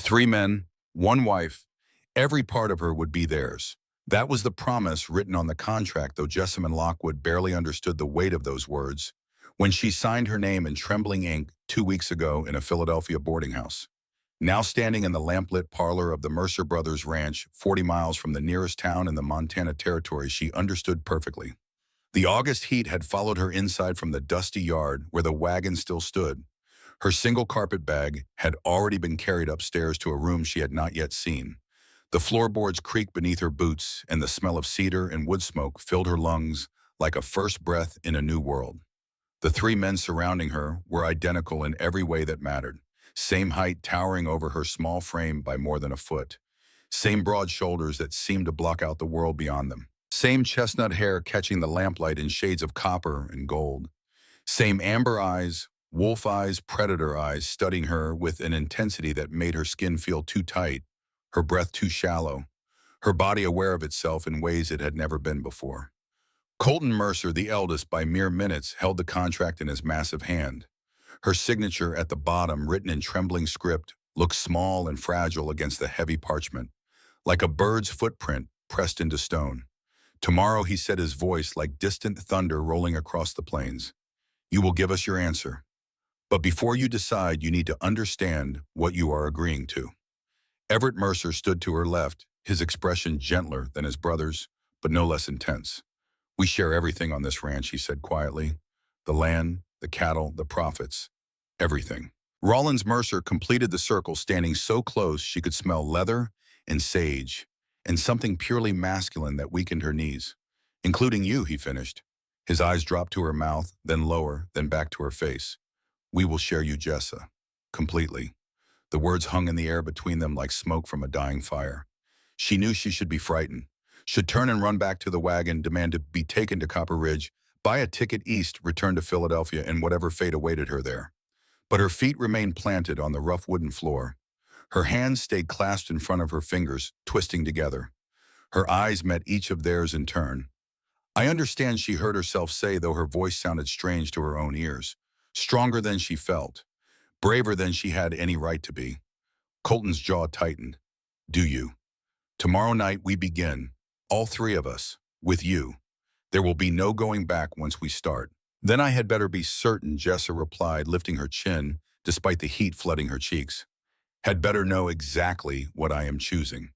3 men, 1 wife, every part of her would be theirs. That was the promise written on the contract, though Jessamine Lockwood barely understood the weight of those words when she signed her name in trembling ink 2 weeks ago in a Philadelphia boarding house. Now standing in the lamplit parlor of the Mercer Brothers Ranch, 40 miles from the nearest town in the Montana Territory, she understood perfectly. The August heat had followed her inside from the dusty yard where the wagon still stood. Her single carpet bag had already been carried upstairs to a room she had not yet seen. The floorboards creaked beneath her boots, and the smell of cedar and wood smoke filled her lungs like a first breath in a new world. The 3 men surrounding her were identical in every way that mattered. Same height, towering over her small frame by more than a foot. Same broad shoulders that seemed to block out the world beyond them. Same chestnut hair catching the lamplight in shades of copper and gold. Same amber eyes, wolf eyes, predator eyes, studying her with an intensity that made her skin feel too tight, her breath too shallow, her body aware of itself in ways it had never been before. Colton Mercer, the eldest by mere minutes, held the contract in his massive hand. Her signature at the bottom, written in trembling script, looked small and fragile against the heavy parchment, like a bird's footprint pressed into stone. Tomorrow, he said, his voice like distant thunder rolling across the plains. You will give us your answer. But before you decide, you need to understand what you are agreeing to. Everett Mercer stood to her left, his expression gentler than his brother's, but no less intense. We share everything on this ranch, he said quietly. The land, the cattle, the profits, everything. Rollins Mercer completed the circle, standing so close she could smell leather and sage, and something purely masculine that weakened her knees. Including you, he finished. His eyes dropped to her mouth, then lower, then back to her face. We will share you, Jessa, completely. The words hung in the air between them like smoke from a dying fire. She knew she should be frightened, should turn and run back to the wagon, demand to be taken to Copper Ridge, buy a ticket east, return to Philadelphia, and whatever fate awaited her there. But her feet remained planted on the rough wooden floor. Her hands stayed clasped in front of her fingers, twisting together. Her eyes met each of theirs in turn. I understand, she heard herself say, though her voice sounded strange to her own ears. Stronger than she felt. Braver than she had any right to be. Colton's jaw tightened. Do you? Tomorrow night we begin, all 3 of us, with you. There will be no going back once we start. Then I had better be certain, Jessa replied, lifting her chin, despite the heat flooding her cheeks. Had better know exactly what I am choosing.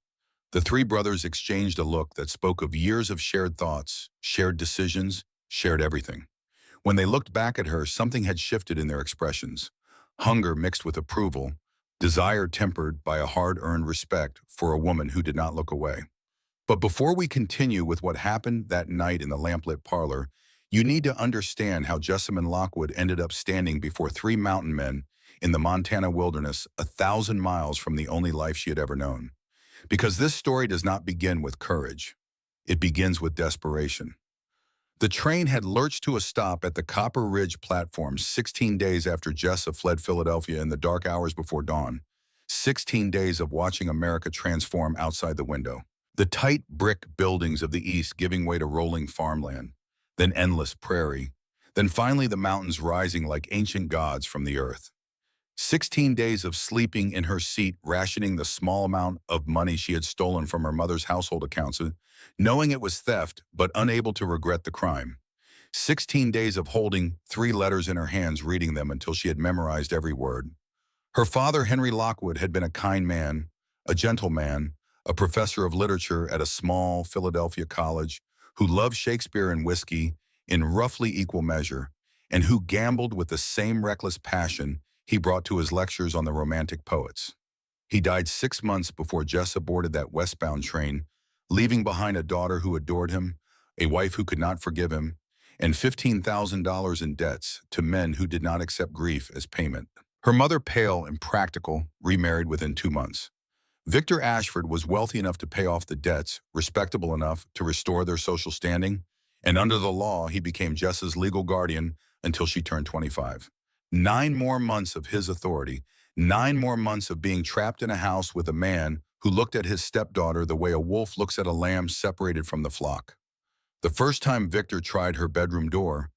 The 3 brothers exchanged a look that spoke of years of shared thoughts, shared decisions, shared everything. When they looked back at her, something had shifted in their expressions. Hunger mixed with approval, desire tempered by a hard-earned respect for a woman who did not look away. But before we continue with what happened that night in the lamplit parlor, you need to understand how Jessamine Lockwood ended up standing before 3 mountain men in the Montana wilderness, 1,000 miles from the only life she had ever known. Because this story does not begin with courage. It begins with desperation. The train had lurched to a stop at the Copper Ridge platform 16 days after Jessa fled Philadelphia in the dark hours before dawn. 16 days of watching America transform outside the window. The tight brick buildings of the east giving way to rolling farmland, then endless prairie, then finally the mountains rising like ancient gods from the earth. 16 days of sleeping in her seat, rationing the small amount of money she had stolen from her mother's household accounts, knowing it was theft, but unable to regret the crime. 16 days of holding 3 letters in her hands, reading them until she had memorized every word. Her father, Henry Lockwood, had been a kind man, a gentleman, a professor of literature at a small Philadelphia college, who loved Shakespeare and whiskey in roughly equal measure, and who gambled with the same reckless passion he brought to his lectures on the Romantic poets. He died 6 months before Jessa boarded that westbound train, leaving behind a daughter who adored him, a wife who could not forgive him, and $15,000 in debts to men who did not accept grief as payment. Her mother, pale and practical, remarried within 2 months. Victor Ashford was wealthy enough to pay off the debts, respectable enough to restore their social standing, and under the law, he became Jessa's legal guardian until she turned 25. 9 more months of his authority, 9 more months of being trapped in a house with a man who looked at his stepdaughter the way a wolf looks at a lamb separated from the flock. The first time Victor tried her bedroom door,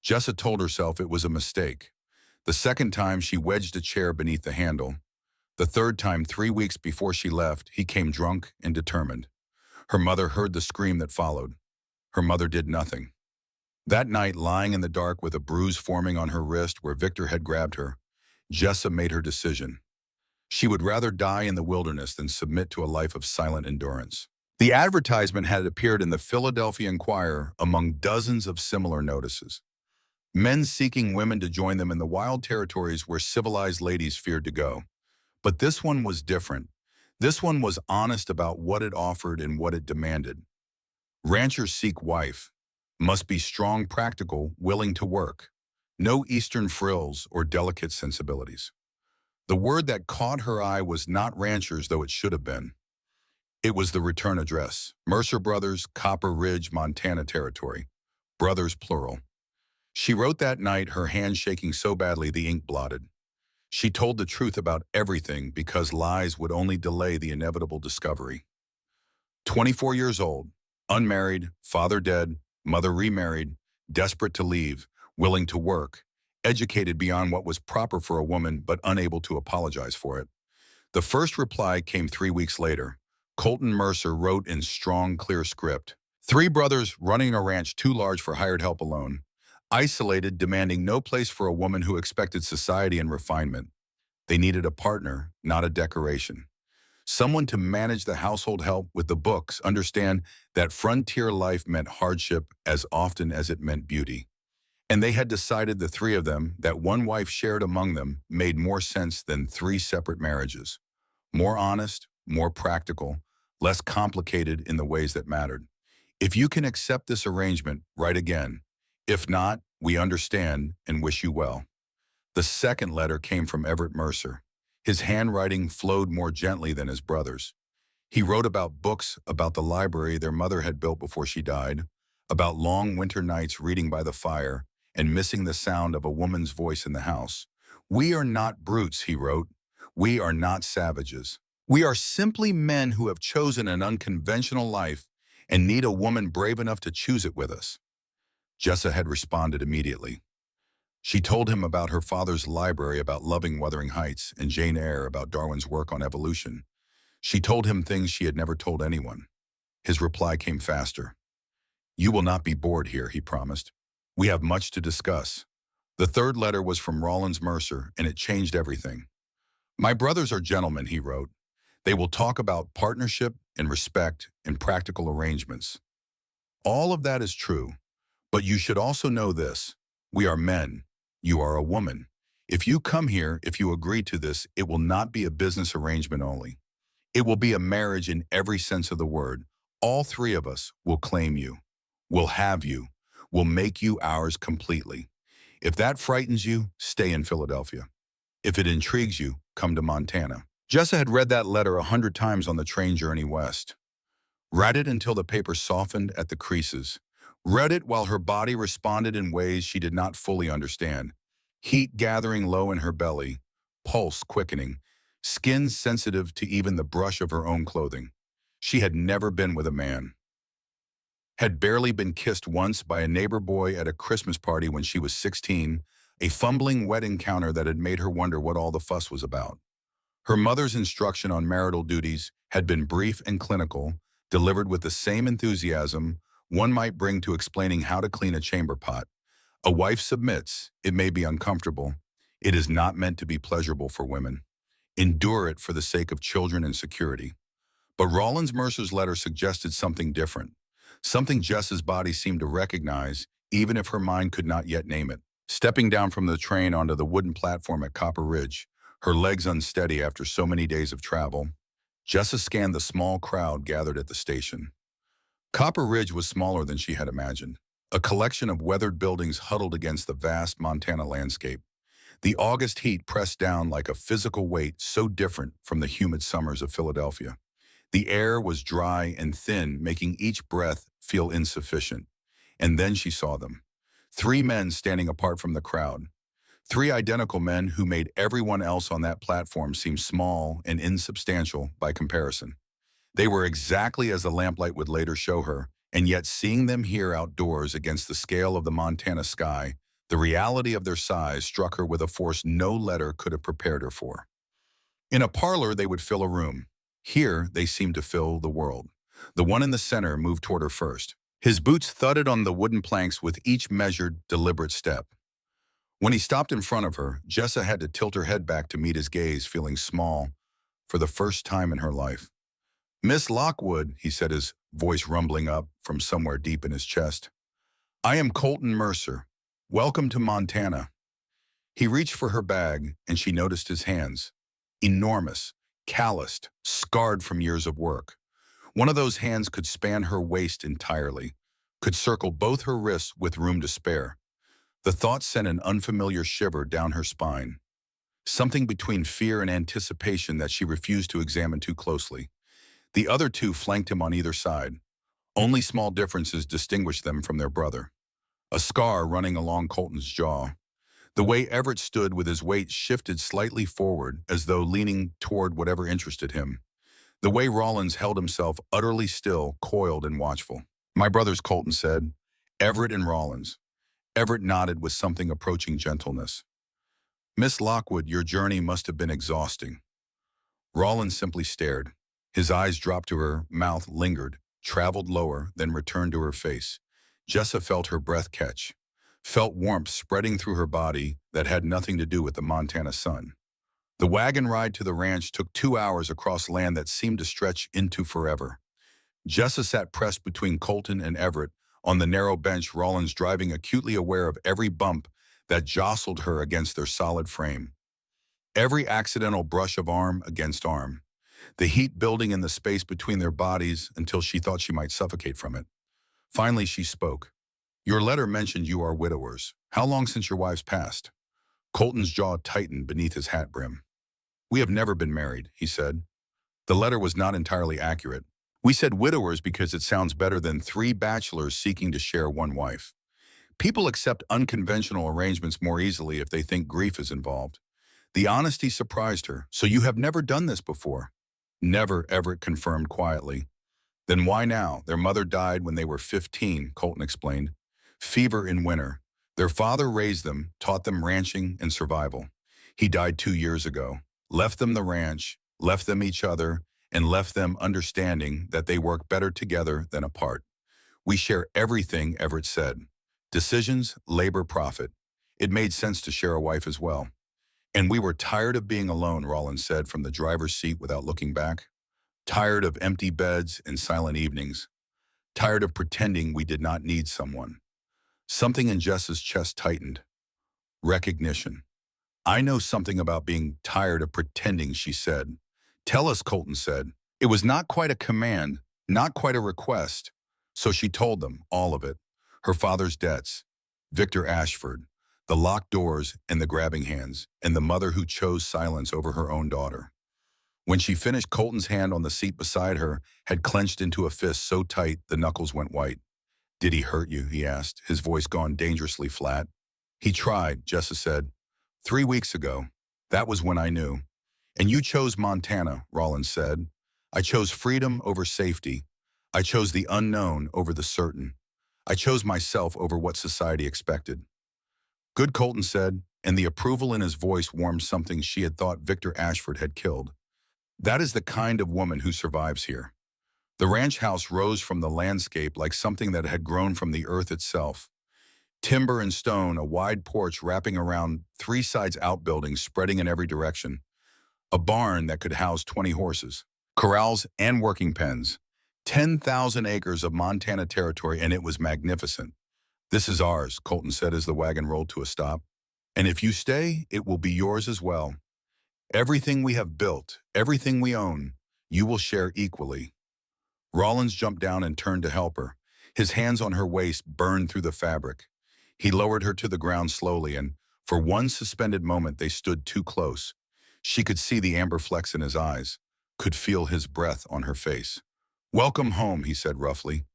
Jessa told herself it was a mistake. The second time, she wedged a chair beneath the handle. The third time, 3 weeks before she left, he came drunk and determined. Her mother heard the scream that followed. Her mother did nothing. That night, lying in the dark with a bruise forming on her wrist where Victor had grabbed her, Jessa made her decision. She would rather die in the wilderness than submit to a life of silent endurance. The advertisement had appeared in the Philadelphia Inquirer among dozens of similar notices. Men seeking women to join them in the wild territories where civilized ladies feared to go. But this one was different. This one was honest about what it offered and what it demanded. Ranchers seek wife. Must be strong, practical, willing to work. No Eastern frills or delicate sensibilities. The word that caught her eye was not ranchers, though it should have been. It was the return address, Mercer Brothers, Copper Ridge, Montana Territory. Brothers, plural. She wrote that night, her hand shaking so badly the ink blotted. She told the truth about everything because lies would only delay the inevitable discovery. 24 years old, unmarried, father dead, mother remarried, desperate to leave, willing to work, educated beyond what was proper for a woman but unable to apologize for it. The first reply came 3 weeks later. Colton Mercer wrote in strong, clear script. 3 brothers running a ranch too large for hired help alone. Isolated, demanding no place for a woman who expected society and refinement. They needed a partner, not a decoration. Someone to manage the household help with the books, understand that frontier life meant hardship as often as it meant beauty. And they had decided, the 3 of them, that one wife shared among them made more sense than 3 separate marriages. More honest, more practical, less complicated in the ways that mattered. If you can accept this arrangement, write again. If not, we understand and wish you well. The second letter came from Everett Mercer. His handwriting flowed more gently than his brother's. He wrote about books, about the library their mother had built before she died, about long winter nights reading by the fire and missing the sound of a woman's voice in the house. We are not brutes, he wrote. We are not savages. We are simply men who have chosen an unconventional life and need a woman brave enough to choose it with us. Jessa had responded immediately. She told him about her father's library, about loving Wuthering Heights, and Jane Eyre, about Darwin's work on evolution. She told him things she had never told anyone. His reply came faster. You will not be bored here, he promised. We have much to discuss. The third letter was from Rollins Mercer, and it changed everything. My brothers are gentlemen, he wrote. They will talk about partnership and respect and practical arrangements. All of that is true, but you should also know this. We are men. You are a woman. If you come here, if you agree to this, it will not be a business arrangement only. It will be a marriage in every sense of the word. All 3 of us will claim you, will have you, will make you ours completely. If that frightens you, stay in Philadelphia. If it intrigues you, come to Montana. Jessa had read that letter 100 times on the train journey west. Read it until the paper softened at the creases. Read it while her body responded in ways she did not fully understand. Heat gathering low in her belly, pulse quickening, skin sensitive to even the brush of her own clothing. She had never been with a man. Had barely been kissed once by a neighbor boy at a Christmas party when she was 16, a fumbling wet encounter that had made her wonder what all the fuss was about. Her mother's instruction on marital duties had been brief and clinical, delivered with the same enthusiasm one might bring to explaining how to clean a chamber pot. A wife submits. It may be uncomfortable. It is not meant to be pleasurable for women. Endure it for the sake of children and security. But Rollins Mercer's letter suggested something different, something Jessa's body seemed to recognize, even if her mind could not yet name it. Stepping down from the train onto the wooden platform at Copper Ridge, her legs unsteady after so many days of travel, Jessa scanned the small crowd gathered at the station. Copper Ridge was smaller than she had imagined, a collection of weathered buildings huddled against the vast Montana landscape. The August heat pressed down like a physical weight so different from the humid summers of Philadelphia. The air was dry and thin, making each breath feel insufficient. And then she saw them. 3 men standing apart from the crowd. 3 identical men who made everyone else on that platform seem small and insubstantial by comparison. They were exactly as the lamplight would later show her, and yet seeing them here outdoors against the scale of the Montana sky, the reality of their size struck her with a force no letter could have prepared her for. In a parlor, they would fill a room. Here, they seemed to fill the world. The one in the center moved toward her first. His boots thudded on the wooden planks with each measured, deliberate step. When he stopped in front of her, Jessa had to tilt her head back to meet his gaze, feeling small for the first time in her life. "Miss Lockwood," he said, his voice rumbling up from somewhere deep in his chest. "I am Colton Mercer. Welcome to Montana." He reached for her bag, and she noticed his hands. Enormous, calloused, scarred from years of work. One of those hands could span her waist entirely, could circle both her wrists with room to spare. The thought sent an unfamiliar shiver down her spine, something between fear and anticipation that she refused to examine too closely. The other two flanked him on either side. Only small differences distinguished them from their brother. A scar running along Colton's jaw. The way Everett stood with his weight shifted slightly forward as though leaning toward whatever interested him. The way Rollins held himself utterly still, coiled and watchful. "My brothers," Colton said. "Everett and Rollins." Everett nodded with something approaching gentleness. "Miss Lockwood, your journey must have been exhausting." Rollins simply stared. His eyes dropped to her, mouth lingered, traveled lower, then returned to her face. Jessa felt her breath catch, felt warmth spreading through her body that had nothing to do with the Montana sun. The wagon ride to the ranch took 2 hours across land that seemed to stretch into forever. Jessa sat pressed between Colton and Everett on the narrow bench, Rollins driving, acutely aware of every bump that jostled her against their solid frame. Every accidental brush of arm against arm. The heat building in the space between their bodies until she thought she might suffocate from it. Finally, she spoke. "Your letter mentioned you are widowers. How long since your wives passed?" Colton's jaw tightened beneath his hat brim. "We have never been married," he said. The letter was not entirely accurate. "We said widowers because it sounds better than 3 bachelors seeking to share one wife. People accept unconventional arrangements more easily if they think grief is involved." The honesty surprised her. "So you have never done this before?" "Never," Everett confirmed quietly. "Then why now?" "Their mother died when they were 15, Colton explained. "Fever in winter. Their father raised them, taught them ranching and survival. He died 2 years ago. Left them the ranch, left them each other, and left them understanding that they work better together than apart. We share everything," Everett said. "Decisions, labor, profit. It made sense to share a wife as well." "And we were tired of being alone," Rollins said from the driver's seat without looking back. "Tired of empty beds and silent evenings. Tired of pretending we did not need someone." Something in Jessa's chest tightened. Recognition. "I know something about being tired of pretending," she said. "Tell us," Colton said. It was not quite a command, not quite a request. So she told them, all of it. Her father's debts, Victor Ashford, the locked doors and the grabbing hands, and the mother who chose silence over her own daughter. When she finished, Colton's hand on the seat beside her had clenched into a fist so tight the knuckles went white. "Did he hurt you?" he asked, his voice gone dangerously flat. "He tried," Jessa said. 3 weeks ago. That was when I knew." "And you chose Montana," Rollins said. "I chose freedom over safety. I chose the unknown over the certain. I chose myself over what society expected." "Good," Colton said, and the approval in his voice warmed something she had thought Victor Ashford had killed. "That is the kind of woman who survives here." The ranch house rose from the landscape like something that had grown from the earth itself. Timber and stone, a wide porch wrapping around 3 sides outbuildings spreading in every direction. A barn that could house 20 horses. Corrals and working pens. 10,000 acres of Montana territory, and it was magnificent. "This is ours," Colton said as the wagon rolled to a stop. "And if you stay, it will be yours as well. Everything we have built, everything we own, you will share equally." Rollins jumped down and turned to help her. His hands on her waist burned through the fabric. He lowered her to the ground slowly, and for one suspended moment they stood too close. She could see the amber flecks in his eyes, could feel his breath on her face. "Welcome home," he said roughly.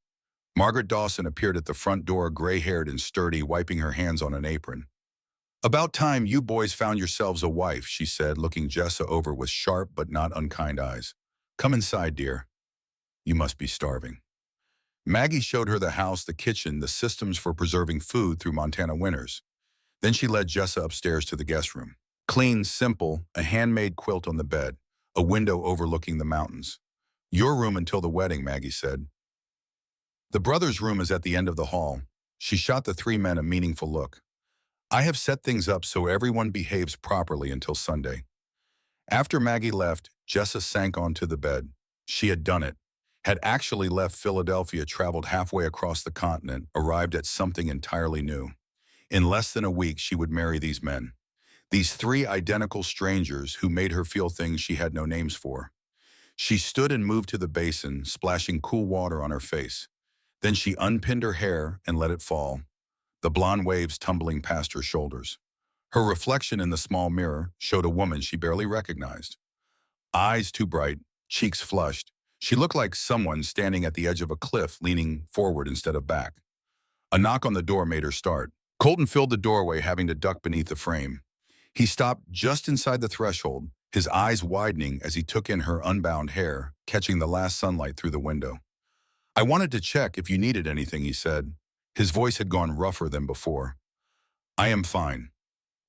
Margaret Dawson appeared at the front door, gray-haired and sturdy, wiping her hands on an apron. "About time you boys found yourselves a wife," she said, looking Jessa over with sharp but not unkind eyes. "Come inside, dear. You must be starving." Maggie showed her the house, the kitchen, the systems for preserving food through Montana winters. Then she led Jessa upstairs to the guest room. Clean, simple, a handmade quilt on the bed. a window overlooking the mountains. Your room until the wedding, Maggie said. The brothers' room is at the end of the hall. She shot the three men a meaningful look. I have set things up so everyone behaves properly until Sunday. After Maggie left, Jessa sank onto the bed. She had done it. Had actually left Philadelphia, traveled halfway across the continent, arrived at something entirely new. In less than a week, she would marry these men. These three identical strangers who made her feel things she had no names for. She stood and moved to the basin, splashing cool water on her face. Then she unpinned her hair and let it fall, the blonde waves tumbling past her shoulders. Her reflection in the small mirror showed a woman she barely recognized. Eyes too bright, cheeks flushed. She looked like someone standing at the edge of a cliff, leaning forward instead of back. A knock on the door made her start. Colton filled the doorway, having to duck beneath the frame. He stopped just inside the threshold, his eyes widening as he took in her unbound hair, catching the last sunlight through the window. I wanted to check if you needed anything, he said. His voice had gone rougher than before. I am fine.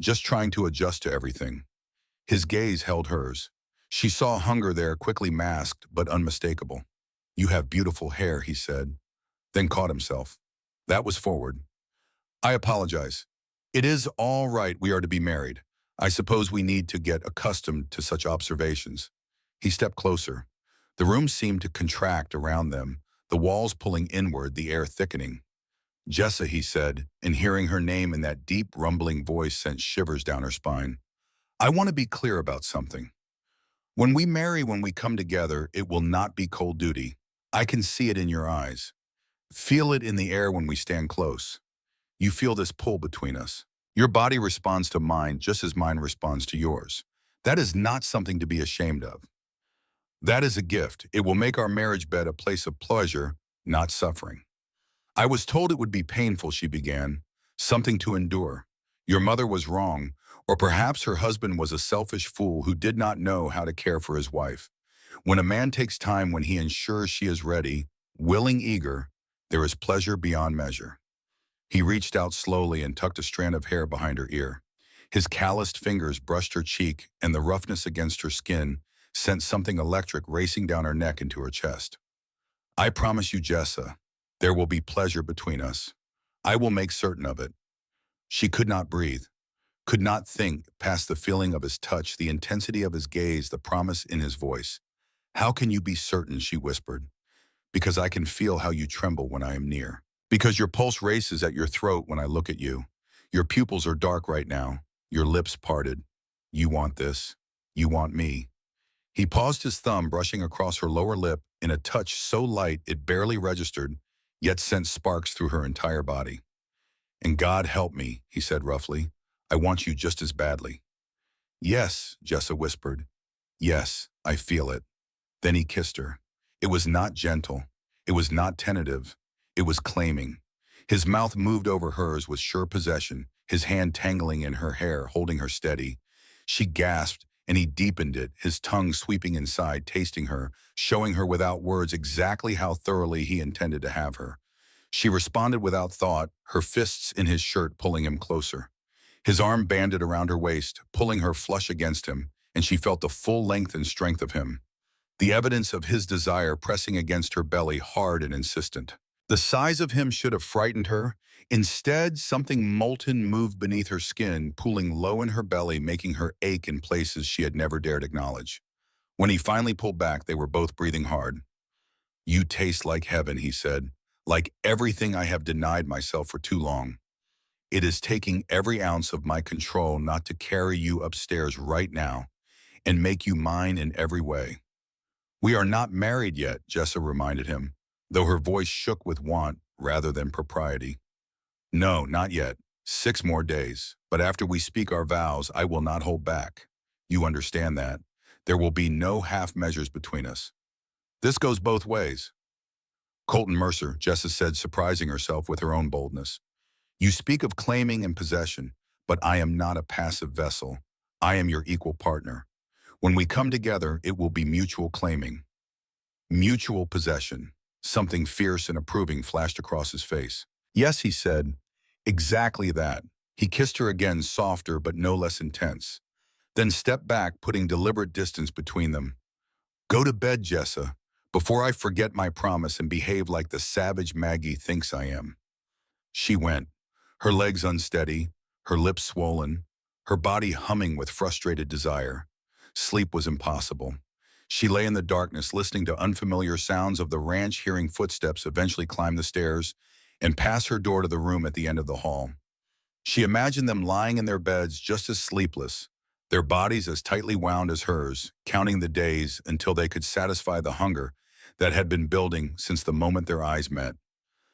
Just trying to adjust to everything. His gaze held hers. She saw hunger there, quickly masked but unmistakable. You have beautiful hair, he said, then caught himself. That was forward. I apologize. It is all right, we are to be married. I suppose we need to get accustomed to such observations. He stepped closer. The room seemed to contract around them, the walls pulling inward, the air thickening. Jessa, he said, and hearing her name in that deep, rumbling voice sent shivers down her spine. I want to be clear about something. When we marry, when we come together, it will not be cold duty. I can see it in your eyes. Feel it in the air when we stand close. You feel this pull between us. Your body responds to mine just as mine responds to yours. That is not something to be ashamed of. That is a gift. It will make our marriage bed a place of pleasure, not suffering. I was told it would be painful, she began, something to endure. Your mother was wrong, or perhaps her husband was a selfish fool who did not know how to care for his wife. When a man takes time, when he ensures she is ready, willing, eager, there is pleasure beyond measure. He reached out slowly and tucked a strand of hair behind her ear. His calloused fingers brushed her cheek, and the roughness against her skin sent something electric racing down her neck into her chest. I promise you, Jessa, there will be pleasure between us. I will make certain of it. She could not breathe, could not think past the feeling of his touch, the intensity of his gaze, the promise in his voice. How can you be certain, she whispered. Because I can feel how you tremble when I am near. Because your pulse races at your throat when I look at you. Your pupils are dark right now, your lips parted. You want this. You want me. He paused, his thumb brushing across her lower lip in a touch so light it barely registered, yet sent sparks through her entire body. And God help me, he said roughly. I want you just as badly. Yes, Jessa whispered. Yes, I feel it. Then he kissed her. It was not gentle. It was not tentative. It was claiming. His mouth moved over hers with sure possession, his hand tangling in her hair, holding her steady. She gasped, and he deepened it, his tongue sweeping inside, tasting her, showing her without words exactly how thoroughly he intended to have her. She responded without thought, her fists in his shirt pulling him closer. His arm banded around her waist, pulling her flush against him, and she felt the full length and strength of him. The evidence of his desire pressing against her belly, hard and insistent. The size of him should have frightened her. Instead, something molten moved beneath her skin, pooling low in her belly, making her ache in places she had never dared acknowledge. When he finally pulled back, they were both breathing hard. You taste like heaven, he said, like everything I have denied myself for too long. It is taking every ounce of my control not to carry you upstairs right now and make you mine in every way. We are not married yet, Jessa reminded him, though her voice shook with want rather than propriety. No, not yet. 6 more days. But after we speak our vows, I will not hold back. You understand that. There will be no half measures between us. This goes both ways. Colton Mercer, Jessa said, surprising herself with her own boldness. You speak of claiming and possession, but I am not a passive vessel. I am your equal partner. When we come together, it will be mutual claiming. Mutual possession. Something fierce and approving flashed across his face. Yes, he said. Exactly that. He kissed her again, softer but no less intense. then stepped back, putting deliberate distance between them. Go to bed, Jessa, before I forget my promise and behave like the savage Maggie thinks I am. She went, her legs unsteady, her lips swollen, her body humming with frustrated desire. Sleep was impossible. She lay in the darkness, listening to unfamiliar sounds of the ranch, hearing footsteps eventually climb the stairs and pass her door to the room at the end of the hall. She imagined them lying in their beds just as sleepless, their bodies as tightly wound as hers, counting the days until they could satisfy the hunger that had been building since the moment their eyes met.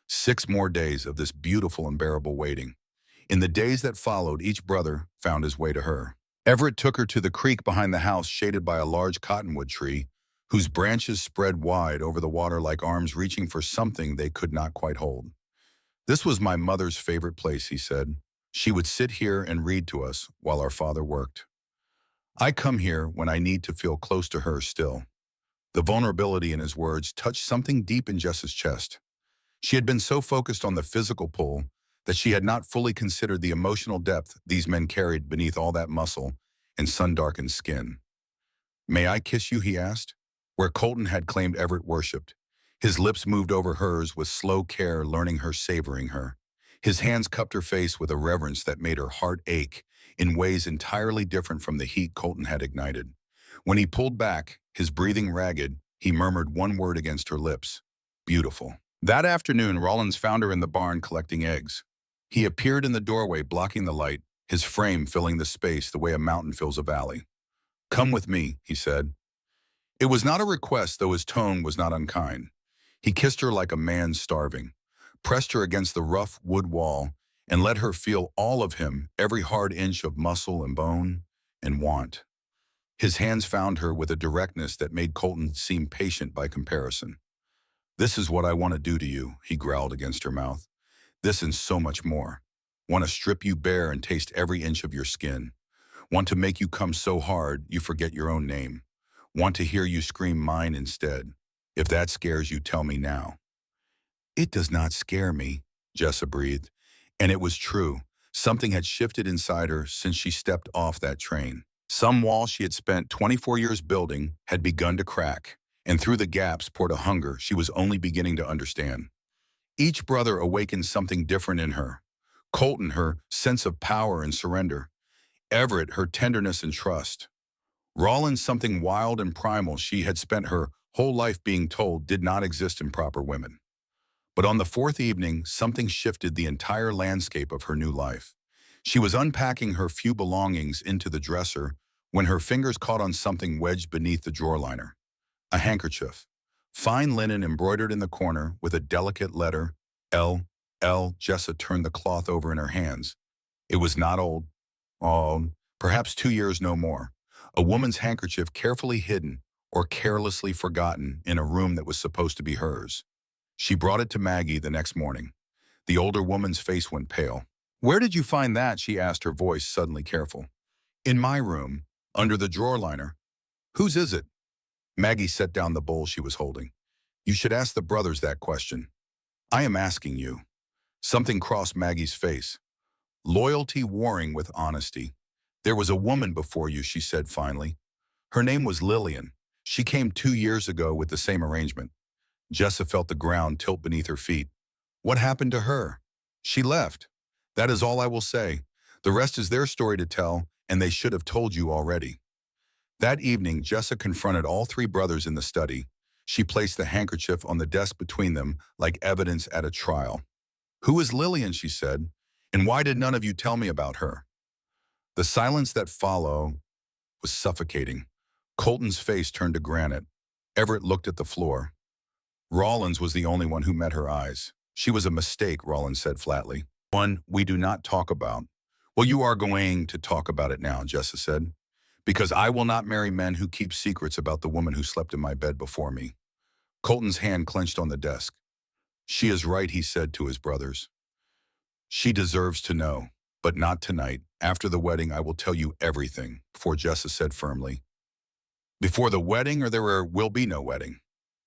6 more days of this beautiful, unbearable waiting. In the days that followed, each brother found his way to her. Everett took her to the creek behind the house, shaded by a large cottonwood tree, whose branches spread wide over the water like arms reaching for something they could not quite hold. This was my mother's favorite place, he said. She would sit here and read to us while our father worked. I come here when I need to feel close to her still. The vulnerability in his words touched something deep in Jess's chest. She had been so focused on the physical pull that she had not fully considered the emotional depth these men carried beneath all that muscle and sun-darkened skin. May I kiss you, he asked, where Colton had claimed Everett worshipped. His lips moved over hers with slow care, learning her, savoring her. His hands cupped her face with a reverence that made her heart ache in ways entirely different from the heat Colton had ignited. When he pulled back, his breathing ragged, he murmured one word against her lips: beautiful. That afternoon, Rollins found her in the barn collecting eggs. He appeared in the doorway, blocking the light, his frame filling the space the way a mountain fills a valley. Come with me, he said. It was not a request, though his tone was not unkind. He kissed her like a man starving, pressed her against the rough wood wall, and let her feel all of him, every hard inch of muscle and bone and want. His hands found her with a directness that made Colton seem patient by comparison. This is what I want to do to you, he growled against her mouth. This and so much more. Want to strip you bare and taste every inch of your skin. Want to make you come so hard you forget your own name. Want to hear you scream mine instead. If that scares you, tell me now. It does not scare me, Jessa breathed. And it was true. Something had shifted inside her since she stepped off that train. Some wall she had spent 24 years building had begun to crack, and through the gaps poured a hunger she was only beginning to understand. Each brother awakened something different in her. Colton, her sense of power and surrender. Everett, her tenderness and trust. Rollins, something wild and primal she had spent her whole life being told did not exist in proper women. But on the 4th evening, something shifted the entire landscape of her new life. She was unpacking her few belongings into the dresser when her fingers caught on something wedged beneath the drawer liner. A handkerchief. Fine linen embroidered in the corner with a delicate letter, L. Jessa turned the cloth over in her hands. It was not old. Oh, perhaps 2 years, no more. A woman's handkerchief carefully hidden or carelessly forgotten in a room that was supposed to be hers. She brought it to Maggie the next morning. The older woman's face went pale. Where did you find that? She asked, her voice suddenly careful. In my room, under the drawer liner. Whose is it? Maggie set down the bowl she was holding. You should ask the brothers that question. I am asking you. Something crossed Maggie's face. Loyalty warring with honesty. There was a woman before you, she said finally. Her name was Lillian. She came 2 years ago with the same arrangement. Jessa felt the ground tilt beneath her feet. What happened to her? She left. That is all I will say. The rest is their story to tell, and they should have told you already. That evening, Jessa confronted all 3 brothers in the study. She placed the handkerchief on the desk between them like evidence at a trial. Who is Lillian, she said, and why did none of you tell me about her? The silence that followed was suffocating. Colton's face turned to granite. Everett looked at the floor. Rollins was the only one who met her eyes. She was a mistake, Rollins said flatly. One we do not talk about. Well, you are going to talk about it now, Jessa said. Because I will not marry men who keep secrets about the woman who slept in my bed before me. Colton's hand clenched on the desk. She is right, he said to his brothers. She deserves to know, but not tonight. After the wedding, I will tell you everything, before Jessa said firmly. Before the wedding, or there will be no wedding.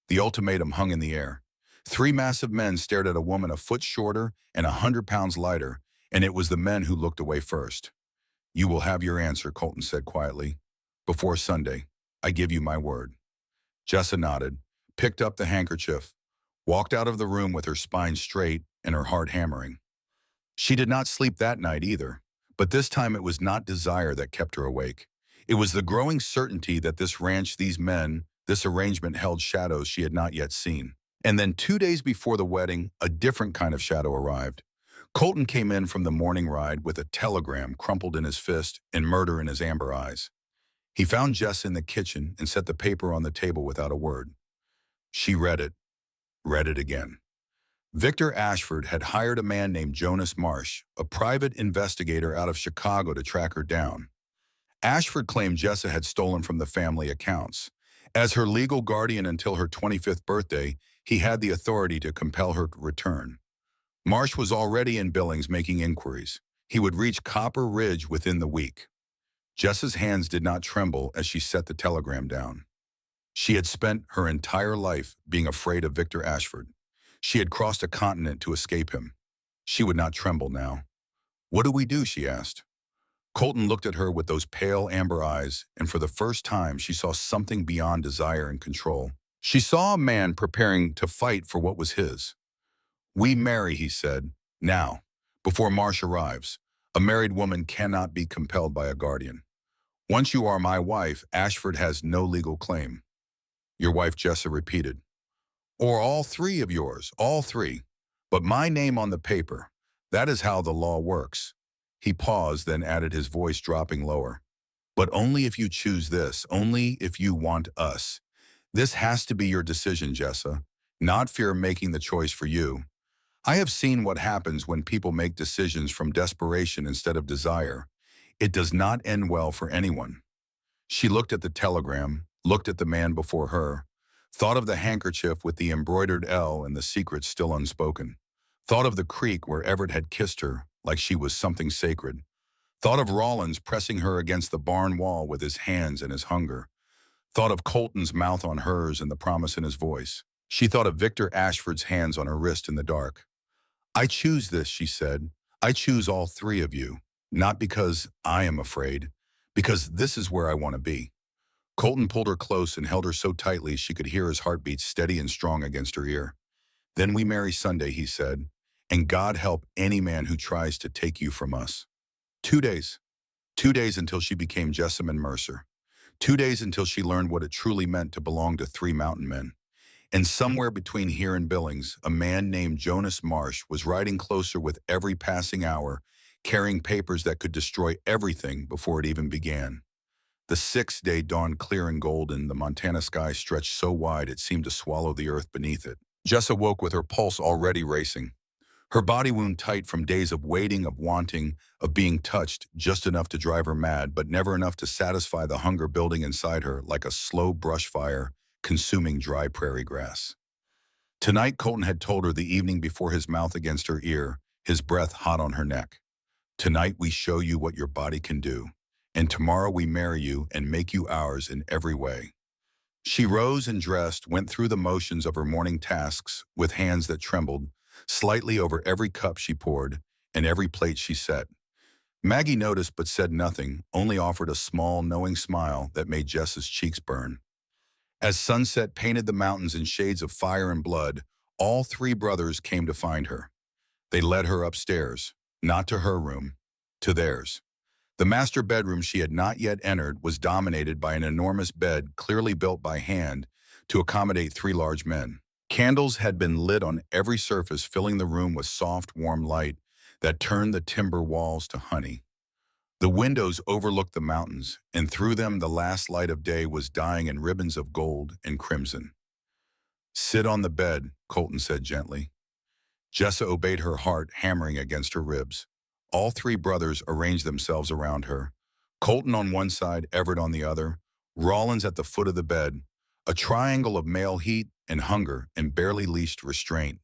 The ultimatum hung in the air. 3 massive men stared at a woman a foot shorter and 100 pounds lighter, and it was the men who looked away first. You will have your answer, Colton said quietly. Before Sunday, I give you my word. Jessa nodded, picked up the handkerchief, walked out of the room with her spine straight and her heart hammering. She did not sleep that night either, but this time it was not desire that kept her awake. It was the growing certainty that this ranch, these men, this arrangement held shadows she had not yet seen. And then 2 days before the wedding, a different kind of shadow arrived. Colton came in from the morning ride with a telegram crumpled in his fist and murder in his amber eyes. He found Jess in the kitchen and set the paper on the table without a word. She read it again. Victor Ashford had hired a man named Jonas Marsh, a private investigator out of Chicago, to track her down. Ashford claimed Jessa had stolen from the family accounts. As her legal guardian until her 25th birthday, he had the authority to compel her to return. Marsh was already in Billings making inquiries. He would reach Copper Ridge within the week. Jessa's hands did not tremble as she set the telegram down. She had spent her entire life being afraid of Victor Ashford. She had crossed a continent to escape him. She would not tremble now. "What do we do?" she asked. Colton looked at her with those pale amber eyes, and for the first time she saw something beyond desire and control. She saw a man preparing to fight for what was his. "We marry," he said, "now, before Marsh arrives. A married woman cannot be compelled by a guardian. Once you are my wife, Ashford has no legal claim." "Your wife," Jessa repeated. "Or all three of yours, all three. But my name on the paper. That is how the law works." He paused, then added, his voice dropping lower. "But only if you choose this, only if you want us. This has to be your decision, Jessa, not fear making the choice for you. I have seen what happens when people make decisions from desperation instead of desire. It does not end well for anyone." She looked at the telegram, looked at the man before her, thought of the handkerchief with the embroidered L and the secret still unspoken, thought of the creek where Everett had kissed her like she was something sacred, thought of Rollins pressing her against the barn wall with his hands and his hunger, thought of Colton's mouth on hers and the promise in his voice. She thought of Victor Ashford's hands on her wrist in the dark. "I choose this," she said. "I choose all three of you, not because I am afraid, because this is where I want to be." Colton pulled her close and held her so tightly she could hear his heartbeat steady and strong against her ear. "Then we marry Sunday," he said, "and God help any man who tries to take you from us." 2 days. 2 days until she became Jessamine Mercer. 2 days until she learned what it truly meant to belong to three mountain men. And somewhere between here and Billings, a man named Jonas Marsh was riding closer with every passing hour, carrying papers that could destroy everything before it even began. The 6th day dawned clear and golden, the Montana sky stretched so wide it seemed to swallow the earth beneath it. Jess awoke with her pulse already racing. Her body wound tight from days of waiting, of wanting, of being touched, just enough to drive her mad, but never enough to satisfy the hunger building inside her like a slow brush fire consuming dry prairie grass. Tonight, Colton had told her the evening before, his mouth against her ear, his breath hot on her neck. "Tonight we show you what your body can do, and tomorrow we marry you and make you ours in every way." She rose and dressed, went through the motions of her morning tasks with hands that trembled, slightly over every cup she poured and every plate she set. Maggie noticed but said nothing, only offered a small, knowing smile that made Jess's cheeks burn. As sunset painted the mountains in shades of fire and blood, all three brothers came to find her. They led her upstairs, not to her room, to theirs. The master bedroom she had not yet entered was dominated by an enormous bed clearly built by hand to accommodate three large men. Candles had been lit on every surface, filling the room with soft, warm light that turned the timber walls to honey. The windows overlooked the mountains, and through them the last light of day was dying in ribbons of gold and crimson. "Sit on the bed," Colton said gently. Jessa obeyed, her heart hammering against her ribs. All three brothers arranged themselves around her. Colton on one side, Everett on the other, Rollins at the foot of the bed, a triangle of male heat and hunger and barely leashed restraint.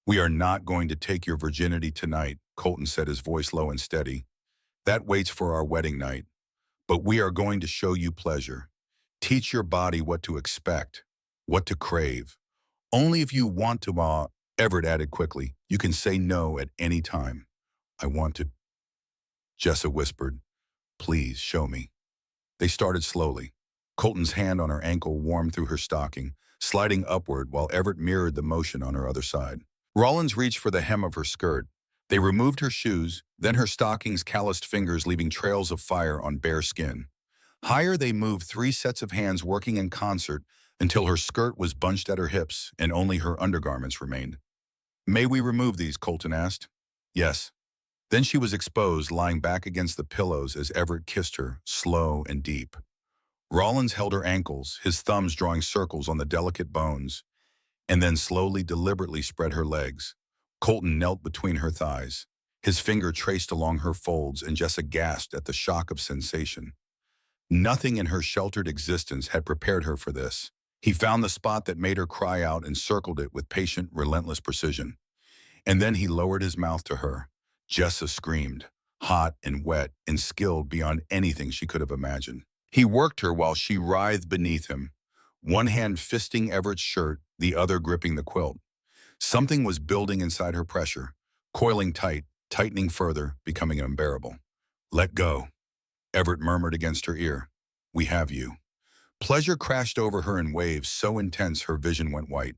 "We are not going to take your virginity tonight," Colton said, his voice low and steady. "That waits for our wedding night. But we are going to show you pleasure. Teach your body what to expect, what to crave. Only if you want to, Everett added quickly. "You can say no at any time." "I want to," Jessa whispered. Please, show me. They started slowly. Colton's hand on her ankle warmed through her stocking, sliding upward while Everett mirrored the motion on her other side. Rollins reached for the hem of her skirt. They removed her shoes, then her stocking's calloused fingers leaving trails of fire on bare skin. Higher they moved, three sets of hands working in concert until her skirt was bunched at her hips and only her undergarments remained. May we remove these? Colton asked. Yes. Then she was exposed, lying back against the pillows as Everett kissed her, slow and deep. Rollins held her ankles, his thumbs drawing circles on the delicate bones, and then slowly, deliberately spread her legs. Colton knelt between her thighs. His finger traced along her folds, and Jessa gasped at the shock of sensation. Nothing in her sheltered existence had prepared her for this. He found the spot that made her cry out and circled it with patient, relentless precision. And then he lowered his mouth to her. Jessa screamed, hot and wet and skilled beyond anything she could have imagined. He worked her while she writhed beneath him, one hand fisting Everett's shirt, the other gripping the quilt. Something was building inside her pressure, coiling tight, tightening further, becoming unbearable. Let go, Everett murmured against her ear. We have you. Pleasure crashed over her in waves so intense her vision went white.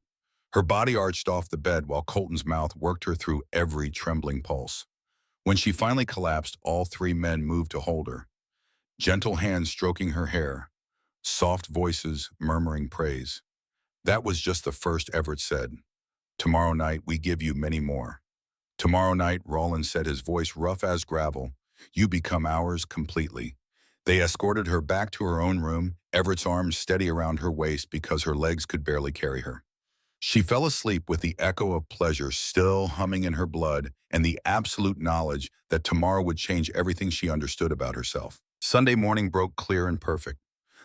Her body arched off the bed while Colton's mouth worked her through every trembling pulse. When she finally collapsed, all three men moved to hold her. Gentle hands stroking her hair, soft voices murmuring praise. That was just the first, Everett said. Tomorrow night, we give you many more. Tomorrow night, Rollins said, his voice rough as gravel, you become ours completely. They escorted her back to her own room, Everett's arms steady around her waist because her legs could barely carry her. She fell asleep with the echo of pleasure still humming in her blood and the absolute knowledge that tomorrow would change everything she understood about herself. Sunday morning broke clear and perfect.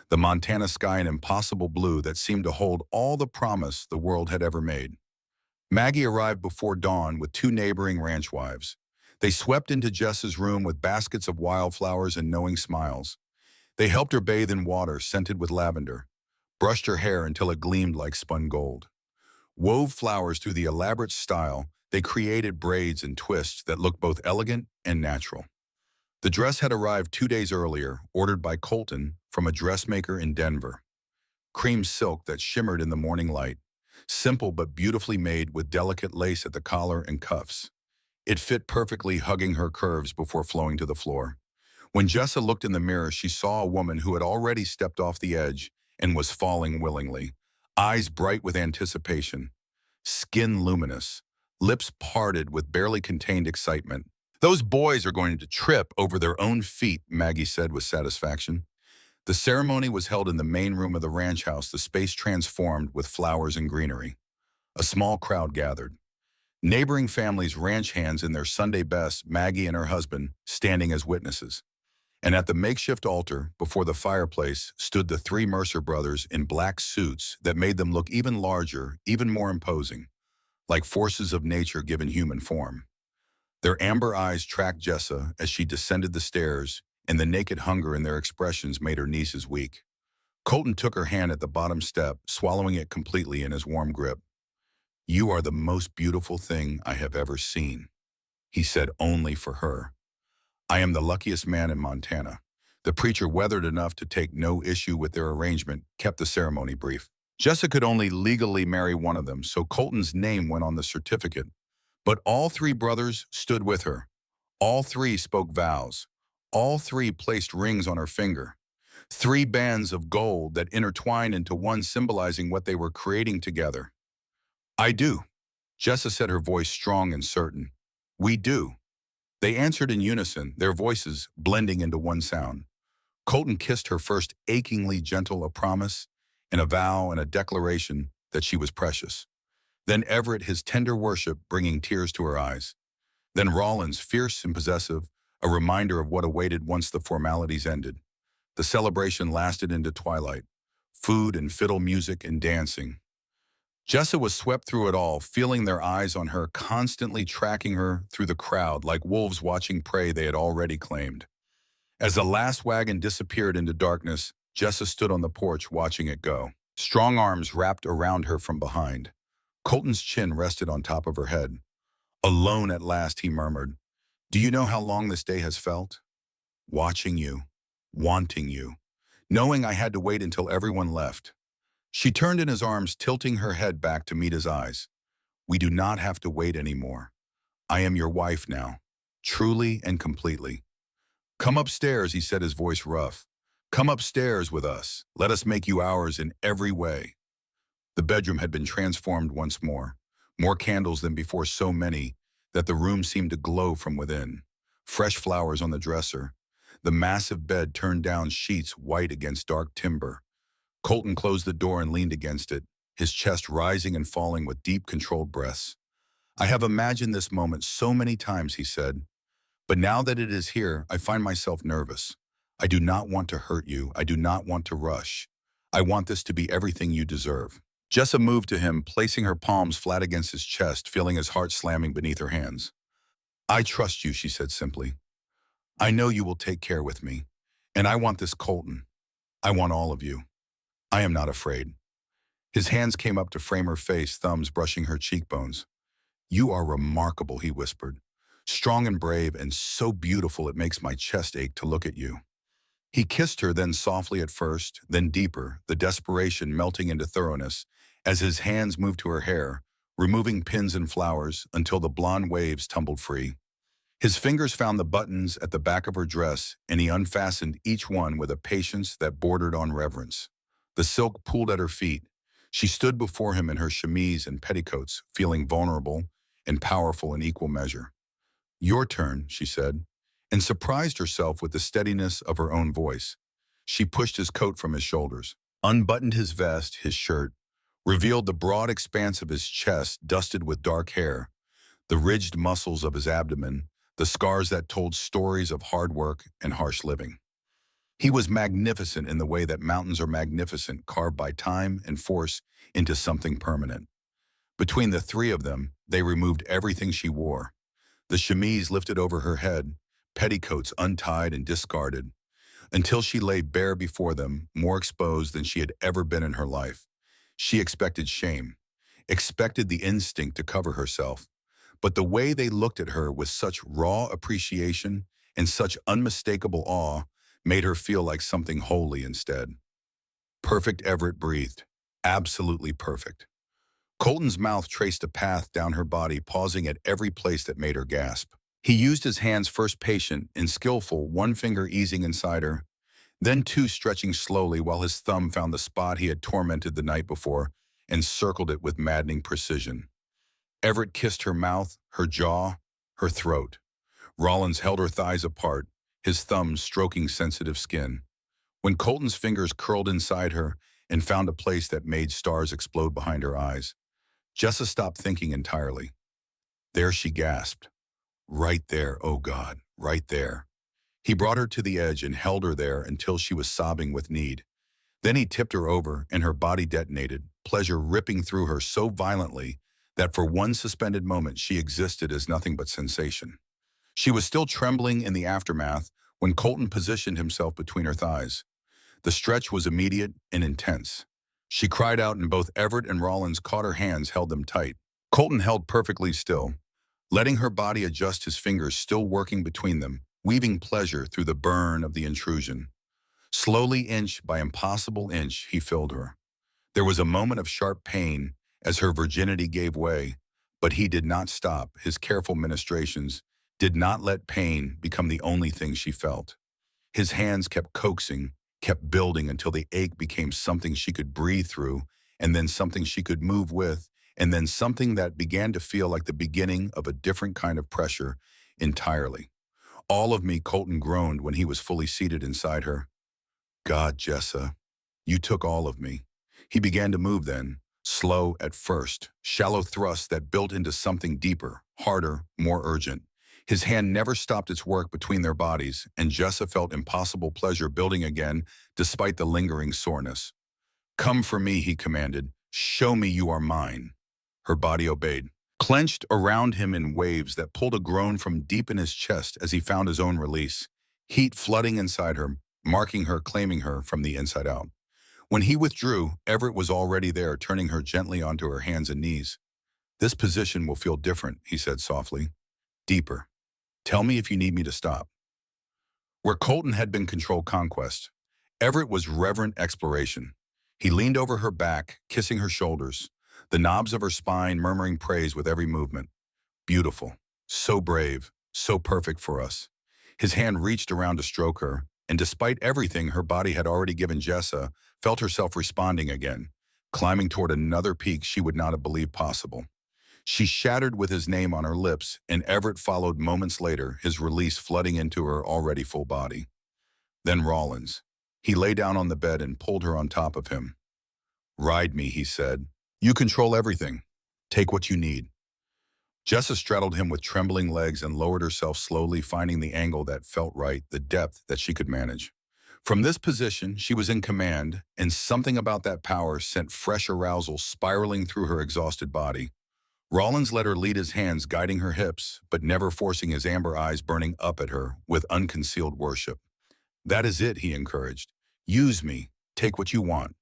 The Montana sky an impossible blue that seemed to hold all the promise the world had ever made. Maggie arrived before dawn with two neighboring ranch wives. They swept into Jessa's room with baskets of wildflowers and knowing smiles. They helped her bathe in water scented with lavender, brushed her hair until it gleamed like spun gold. Wove flowers through the elaborate style, they created braids and twists that looked both elegant and natural. The dress had arrived 2 days earlier, ordered by Colton from a dressmaker in Denver. Cream silk that shimmered in the morning light, simple but beautifully made with delicate lace at the collar and cuffs. It fit perfectly, hugging her curves before flowing to the floor. When Jessa looked in the mirror, she saw a woman who had already stepped off the edge and was falling willingly, eyes bright with anticipation, skin luminous, lips parted with barely contained excitement. Those boys are going to trip over their own feet, Maggie said with satisfaction. The ceremony was held in the main room of the ranch house, the space transformed with flowers and greenery. A small crowd gathered. Neighboring families, ranch hands in their Sunday best, Maggie and her husband standing as witnesses. And at the makeshift altar, before the fireplace, stood the three Mercer brothers in black suits that made them look even larger, even more imposing, like forces of nature given human form. Their amber eyes tracked Jessa as she descended the stairs, and the naked hunger in their expressions made her nieces weak. Colton took her hand at the bottom step, swallowing it completely in his warm grip. You are the most beautiful thing I have ever seen, he said only for her. I am the luckiest man in Montana. The preacher, weathered enough to take no issue with their arrangement, kept the ceremony brief. Jessa could only legally marry one of them, so Colton's name went on the certificate. But all three brothers stood with her. All three spoke vows. All three placed rings on her finger. 3 bands of gold that intertwined into one, symbolizing what they were creating together. I do, Jessa said, her voice strong and certain. We do. They answered in unison, their voices blending into one sound. Colton kissed her first, achingly gentle, a promise and a vow and a declaration that she was precious. Then Everett, his tender worship bringing tears to her eyes. Then Rollins, fierce and possessive, a reminder of what awaited once the formalities ended. The celebration lasted into twilight, food and fiddle music and dancing. Jessa was swept through it all, feeling their eyes on her, constantly tracking her through the crowd like wolves watching prey they had already claimed. As the last wagon disappeared into darkness, Jessa stood on the porch watching it go. Strong arms wrapped around her from behind. Colton's chin rested on top of her head. Alone at last, he murmured. Do you know how long this day has felt? watching you, wanting you, knowing I had to wait until everyone left. She turned in his arms, tilting her head back to meet his eyes. We do not have to wait anymore. I am your wife now, truly and completely. Come upstairs, he said, his voice rough. Come upstairs with us. Let us make you ours in every way. The bedroom had been transformed once more candles than before, so many that the room seemed to glow from within. Fresh flowers on the dresser, the massive bed turned down, sheets white against dark timber. Colton closed the door and leaned against it, his chest rising and falling with deep, controlled breaths. I have imagined this moment so many times, he said, but now that it is here, I find myself nervous. I do not want to hurt you. I do not want to rush. I want this to be everything you deserve. Jessa moved to him, placing her palms flat against his chest, feeling his heart slamming beneath her hands. I trust you, she said simply. I know you will take care with me. And I want this, Colton. I want all of you. I am not afraid. His hands came up to frame her face, thumbs brushing her cheekbones. You are remarkable, he whispered. Strong and brave and so beautiful it makes my chest ache to look at you. He kissed her, then softly at first, then deeper, the desperation melting into thoroughness as his hands moved to her hair, removing pins and flowers until the blonde waves tumbled free. His fingers found the buttons at the back of her dress, and he unfastened each one with a patience that bordered on reverence. The silk pooled at her feet. She stood before him in her chemise and petticoats, feeling vulnerable and powerful in equal measure. Your turn, she said, and surprised herself with the steadiness of her own voice. She pushed his coat from his shoulders, unbuttoned his vest, his shirt, revealed the broad expanse of his chest dusted with dark hair, the ridged muscles of his abdomen, the scars that told stories of hard work and harsh living. He was magnificent in the way that mountains are magnificent, carved by time and force into something permanent. Between the three of them, they removed everything she wore. The chemise lifted over her head, petticoats untied and discarded, until she lay bare before them, more exposed than she had ever been in her life. She expected shame, expected the instinct to cover herself, but the way they looked at her with such raw appreciation and such unmistakable awe made her feel like something holy instead. Perfect, Everett breathed. Absolutely perfect. Colton's mouth traced a path down her body, pausing at every place that made her gasp. He used his hands, first patient and skillful, one finger easing inside her, then two stretching slowly while his thumb found the spot he had tormented the night before and circled it with maddening precision. Everett kissed her mouth, her jaw, her throat. Rollins held her thighs apart, his thumbs stroking sensitive skin. When Colton's fingers curled inside her and found a place that made stars explode behind her eyes, Jessa stopped thinking entirely. There, she gasped. Right there, oh God, right there. He brought her to the edge and held her there until she was sobbing with need. Then he tipped her over and her body detonated, pleasure ripping through her so violently that for one suspended moment she existed as nothing but sensation. She was still trembling in the aftermath when Colton positioned himself between her thighs. The stretch was immediate and intense. She cried out and both Everett and Rollins caught her hands, held them tight. Colton held perfectly still, letting her body adjust, his fingers still working between them, weaving pleasure through the burn of the intrusion. Slowly, inch by impossible inch, he filled her. There was a moment of sharp pain as her virginity gave way, but he did not stop. His careful ministrations did not let pain become the only thing she felt. His hands kept coaxing, kept building until the ache became something she could breathe through, and then something she could move with, and then something that began to feel like the beginning of a different kind of pressure entirely. All of me, Colton groaned when he was fully seated inside her. God, Jessa, you took all of me. He began to move then, slow at first, shallow thrusts that built into something deeper, harder, more urgent. His hand never stopped its work between their bodies, and Jessa felt impossible pleasure building again despite the lingering soreness. Come for me, he commanded. Show me you are mine. Her body obeyed, clenched around him in waves that pulled a groan from deep in his chest as he found his own release, heat flooding inside her, marking her, claiming her from the inside out. When he withdrew, Everett was already there, turning her gently onto her hands and knees. This position will feel different, he said softly. Deeper. Tell me if you need me to stop. Where Colton had been controlled conquest, Everett was reverent exploration. He leaned over her back, kissing her shoulders, the knobs of her spine murmuring praise with every movement. Beautiful, so brave, so perfect for us. His hand reached around to stroke her, and despite everything her body had already given Jessa, felt herself responding again, climbing toward another peak she would not have believed possible. She shattered with his name on her lips, and Everett followed moments later, his release flooding into her already full body. Then Rollins. He lay down on the bed and pulled her on top of him. "Ride me," he said. "You control everything. Take what you need." Jessa straddled him with trembling legs and lowered herself slowly, finding the angle that felt right, the depth that she could manage. From this position, she was in command, and something about that power sent fresh arousal spiraling through her exhausted body. Rollins let her lead his hands, guiding her hips, but never forcing his amber eyes burning up at her with unconcealed worship. "That is it," he encouraged. "Use me. Take what you want."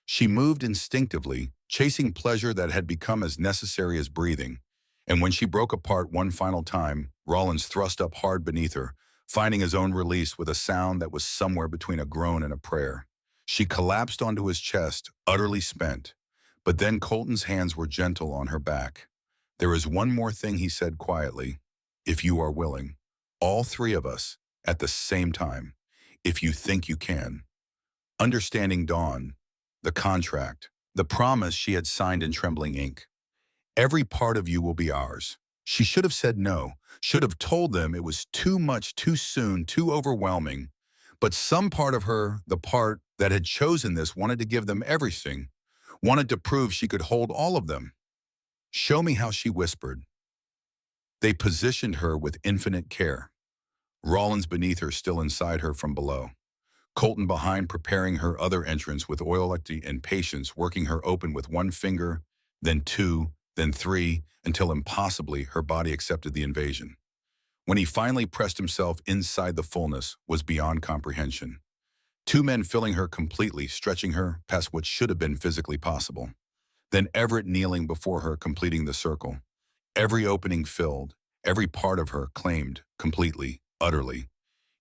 She moved instinctively, chasing pleasure that had become as necessary as breathing. And when she broke apart one final time, Rollins thrust up hard beneath her, finding his own release with a sound that was somewhere between a groan and a prayer. She collapsed onto his chest, utterly spent. But then Colton's hands were gentle on her back. "There is one more thing," he said quietly. "If you are willing. All three of us, at the same time. If you think you can." Understanding dawned. The contract. The promise she had signed in trembling ink. "Every part of you will be ours." She should have said no, should have told them it was too much, too soon, too overwhelming. But some part of her, the part that had chosen this, wanted to give them everything, wanted to prove she could hold all of them. "Show me how," she whispered. They positioned her with infinite care. Rollins beneath her, still inside her from below. Colton behind, preparing her other entrance with oility and patience, working her open with one finger, then two, then three, until impossibly her body accepted the invasion. When he finally pressed himself inside, the fullness was beyond comprehension. Two men filling her completely, stretching her past what should have been physically possible. Then Everett kneeling before her, completing the circle. Every opening filled, every part of her claimed, completely, utterly,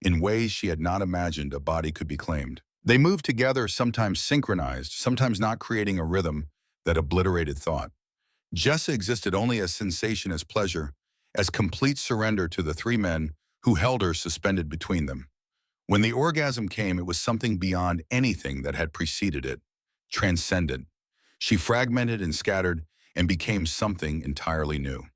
in ways she had not imagined a body could be claimed. They moved together, sometimes synchronized, sometimes not, creating a rhythm that obliterated thought. Jessa existed only as sensation, as pleasure, as complete surrender to the three men who held her suspended between them. When the orgasm came, it was something beyond anything that had preceded it, transcendent. She fragmented and scattered and became something entirely new.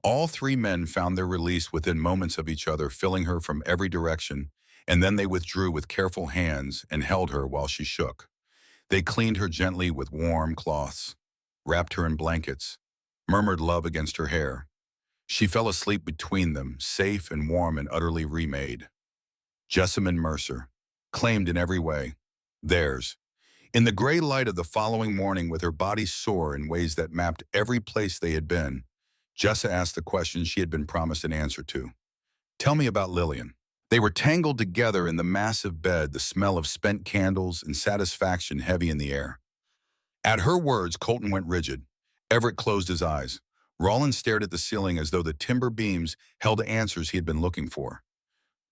All three men found their release within moments of each other, filling her from every direction, and then they withdrew with careful hands and held her while she shook. They cleaned her gently with warm cloths, wrapped her in blankets, murmured love against her hair. She fell asleep between them, safe and warm and utterly remade. Jessamine Mercer, claimed in every way, theirs. In the gray light of the following morning, with her body sore in ways that mapped every place they had been, Jessa asked the question she had been promised an answer to. "Tell me about Lillian." They were tangled together in the massive bed, the smell of spent candles and satisfaction heavy in the air. At her words, Colton went rigid. Everett closed his eyes. Rollins stared at the ceiling as though the timber beams held answers he had been looking for.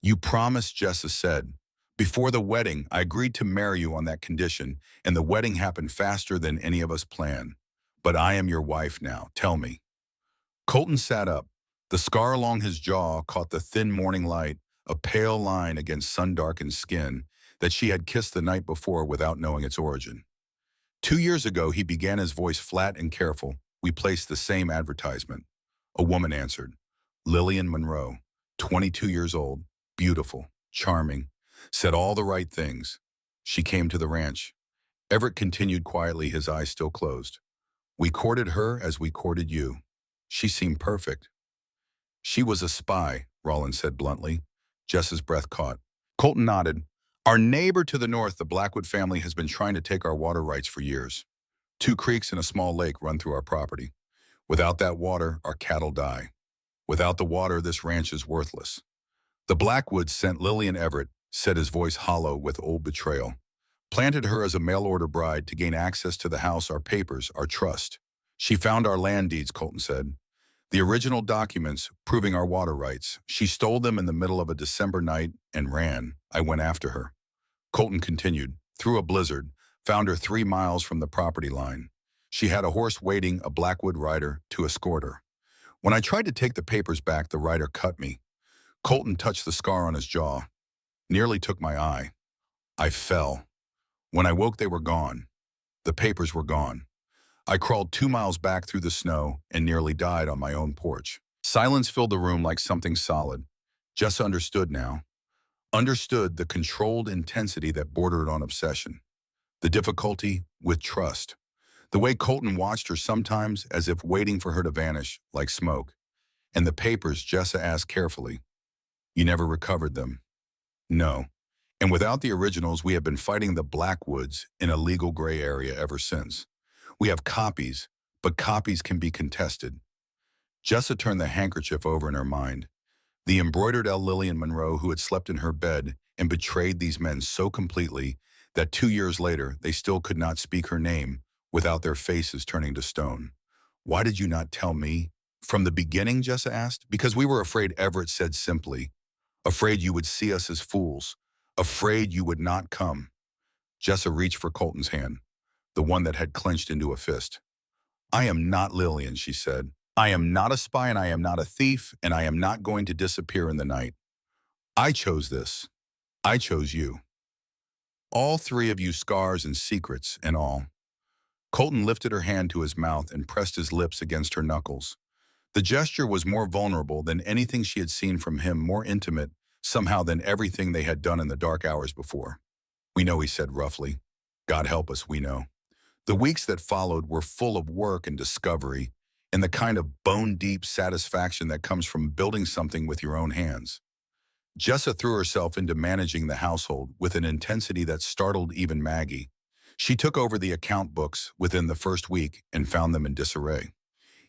"You promised," Jessa said. "Before the wedding, I agreed to marry you on that condition, and the wedding happened faster than any of us planned. But I am your wife now. Tell me." Colton sat up. The scar along his jaw caught the thin morning light, a pale line against sun-darkened skin that she had kissed the night before without knowing its origin. 2 years ago, he began, his voice flat and careful. "We placed the same advertisement." A woman answered. Lillian Monroe, 22 years old, beautiful, charming, said all the right things. She came to the ranch. Everett continued quietly, his eyes still closed. "We courted her as we courted you. She seemed perfect." "She was a spy," Rollins said bluntly. Jess's breath caught. Colton nodded. "Our neighbor to the north, the Blackwood family, has been trying to take our water rights for years. 2 creeks and a small lake run through our property. Without that water, our cattle die. Without the water, this ranch is worthless. The Blackwoods sent Lillian Everett," said his voice hollow with old betrayal. "Planted her as a mail-order bride to gain access to the house, our papers, our trust. She found our land deeds," Colton said. The original documents proving our water rights. She stole them in the middle of a December night and ran. I went after her. Colton continued. Through a blizzard, found her 3 miles from the property line. She had a horse waiting, a Blackwood rider, to escort her. When I tried to take the papers back, the rider cut me. Colton touched the scar on his jaw. Nearly took my eye. I fell. When I woke, they were gone. The papers were gone. I crawled 2 miles back through the snow and nearly died on my own porch. Silence filled the room like something solid. Jess understood now. Understood the controlled intensity that bordered on obsession. The difficulty with trust. The way Colton watched her sometimes as if waiting for her to vanish, like smoke. And the papers, Jessa asked carefully. You never recovered them? No. And without the originals, we have been fighting the Blackwoods in a legal gray area ever since. We have copies, but copies can be contested. Jessa turned the handkerchief over in her mind. The embroidered L. Lillian Monroe who had slept in her bed and betrayed these men so completely that 2 years later they still could not speak her name without their faces turning to stone. Why did you not tell me? From the beginning, Jessa asked. Because we were afraid, Everett said simply. Afraid you would see us as fools. Afraid you would not come. Jessa reached for Colton's hand, the one that had clenched into a fist. I am not Lillian, she said. I am not a spy and I am not a thief and I am not going to disappear in the night. I chose this. I chose you. All three of you, scars and secrets and all. Colton lifted her hand to his mouth and pressed his lips against her knuckles. The gesture was more vulnerable than anything she had seen from him, more intimate, somehow, than everything they had done in the dark hours before. We know, he said roughly. God help us, we know. The weeks that followed were full of work and discovery, and the kind of bone-deep satisfaction that comes from building something with your own hands. Jessa threw herself into managing the household with an intensity that startled even Maggie. She took over the account books within the first week and found them in disarray.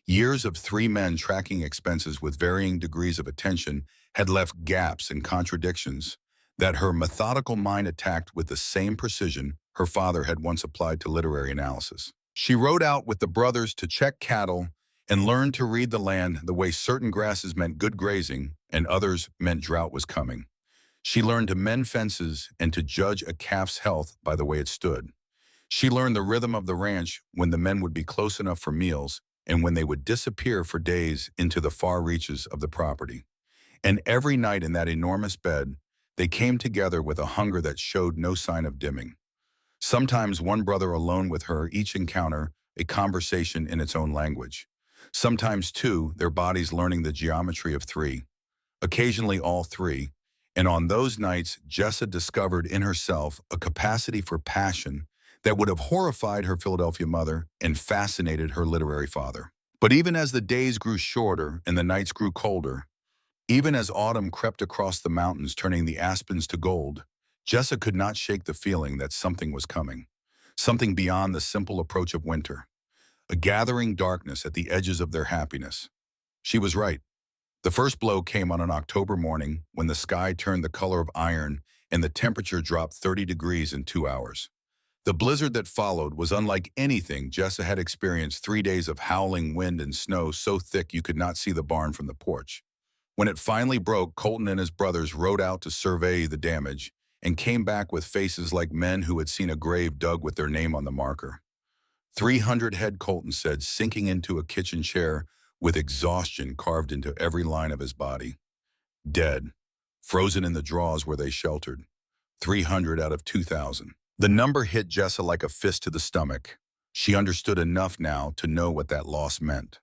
Years of 3 men tracking expenses with varying degrees of attention had left gaps and contradictions that her methodical mind attacked with the same precision her father had once applied to literary analysis. She rode out with the brothers to check cattle and learned to read the land the way certain grasses meant good grazing and others meant drought was coming. She learned to mend fences and to judge a calf's health by the way it stood. She learned the rhythm of the ranch when the men would be close enough for meals and when they would disappear for days into the far reaches of the property. And every night in that enormous bed, they came together with a hunger that showed no sign of dimming. Sometimes one brother alone with her, each encounter a conversation in its own language. Sometimes 2, their bodies learning the geometry of 3. Occasionally all 3. And on those nights, Jessa discovered in herself a capacity for passion that would have horrified her Philadelphia mother and fascinated her literary father. But even as the days grew shorter and the nights grew colder, even as autumn crept across the mountains turning the aspens to gold, Jessa could not shake the feeling that something was coming, something beyond the simple approach of winter, a gathering darkness at the edges of their happiness. She was right. The first blow came on an October morning when the sky turned the color of iron and the temperature dropped 30 degrees in 2 hours. The blizzard that followed was unlike anything Jessa had experienced. 3 days of howling wind and snow so thick you could not see the barn from the porch. When it finally broke, Colton and his brothers rode out to survey the damage and came back with faces like men who had seen a grave dug with their name on the marker. 300 head, Colton said, sinking into a kitchen chair with exhaustion carved into every line of his body. Dead, frozen in the draws where they sheltered. 300 out of 2,000. The number hit Jessa like a fist to the stomach. She understood enough now to know what that loss meant.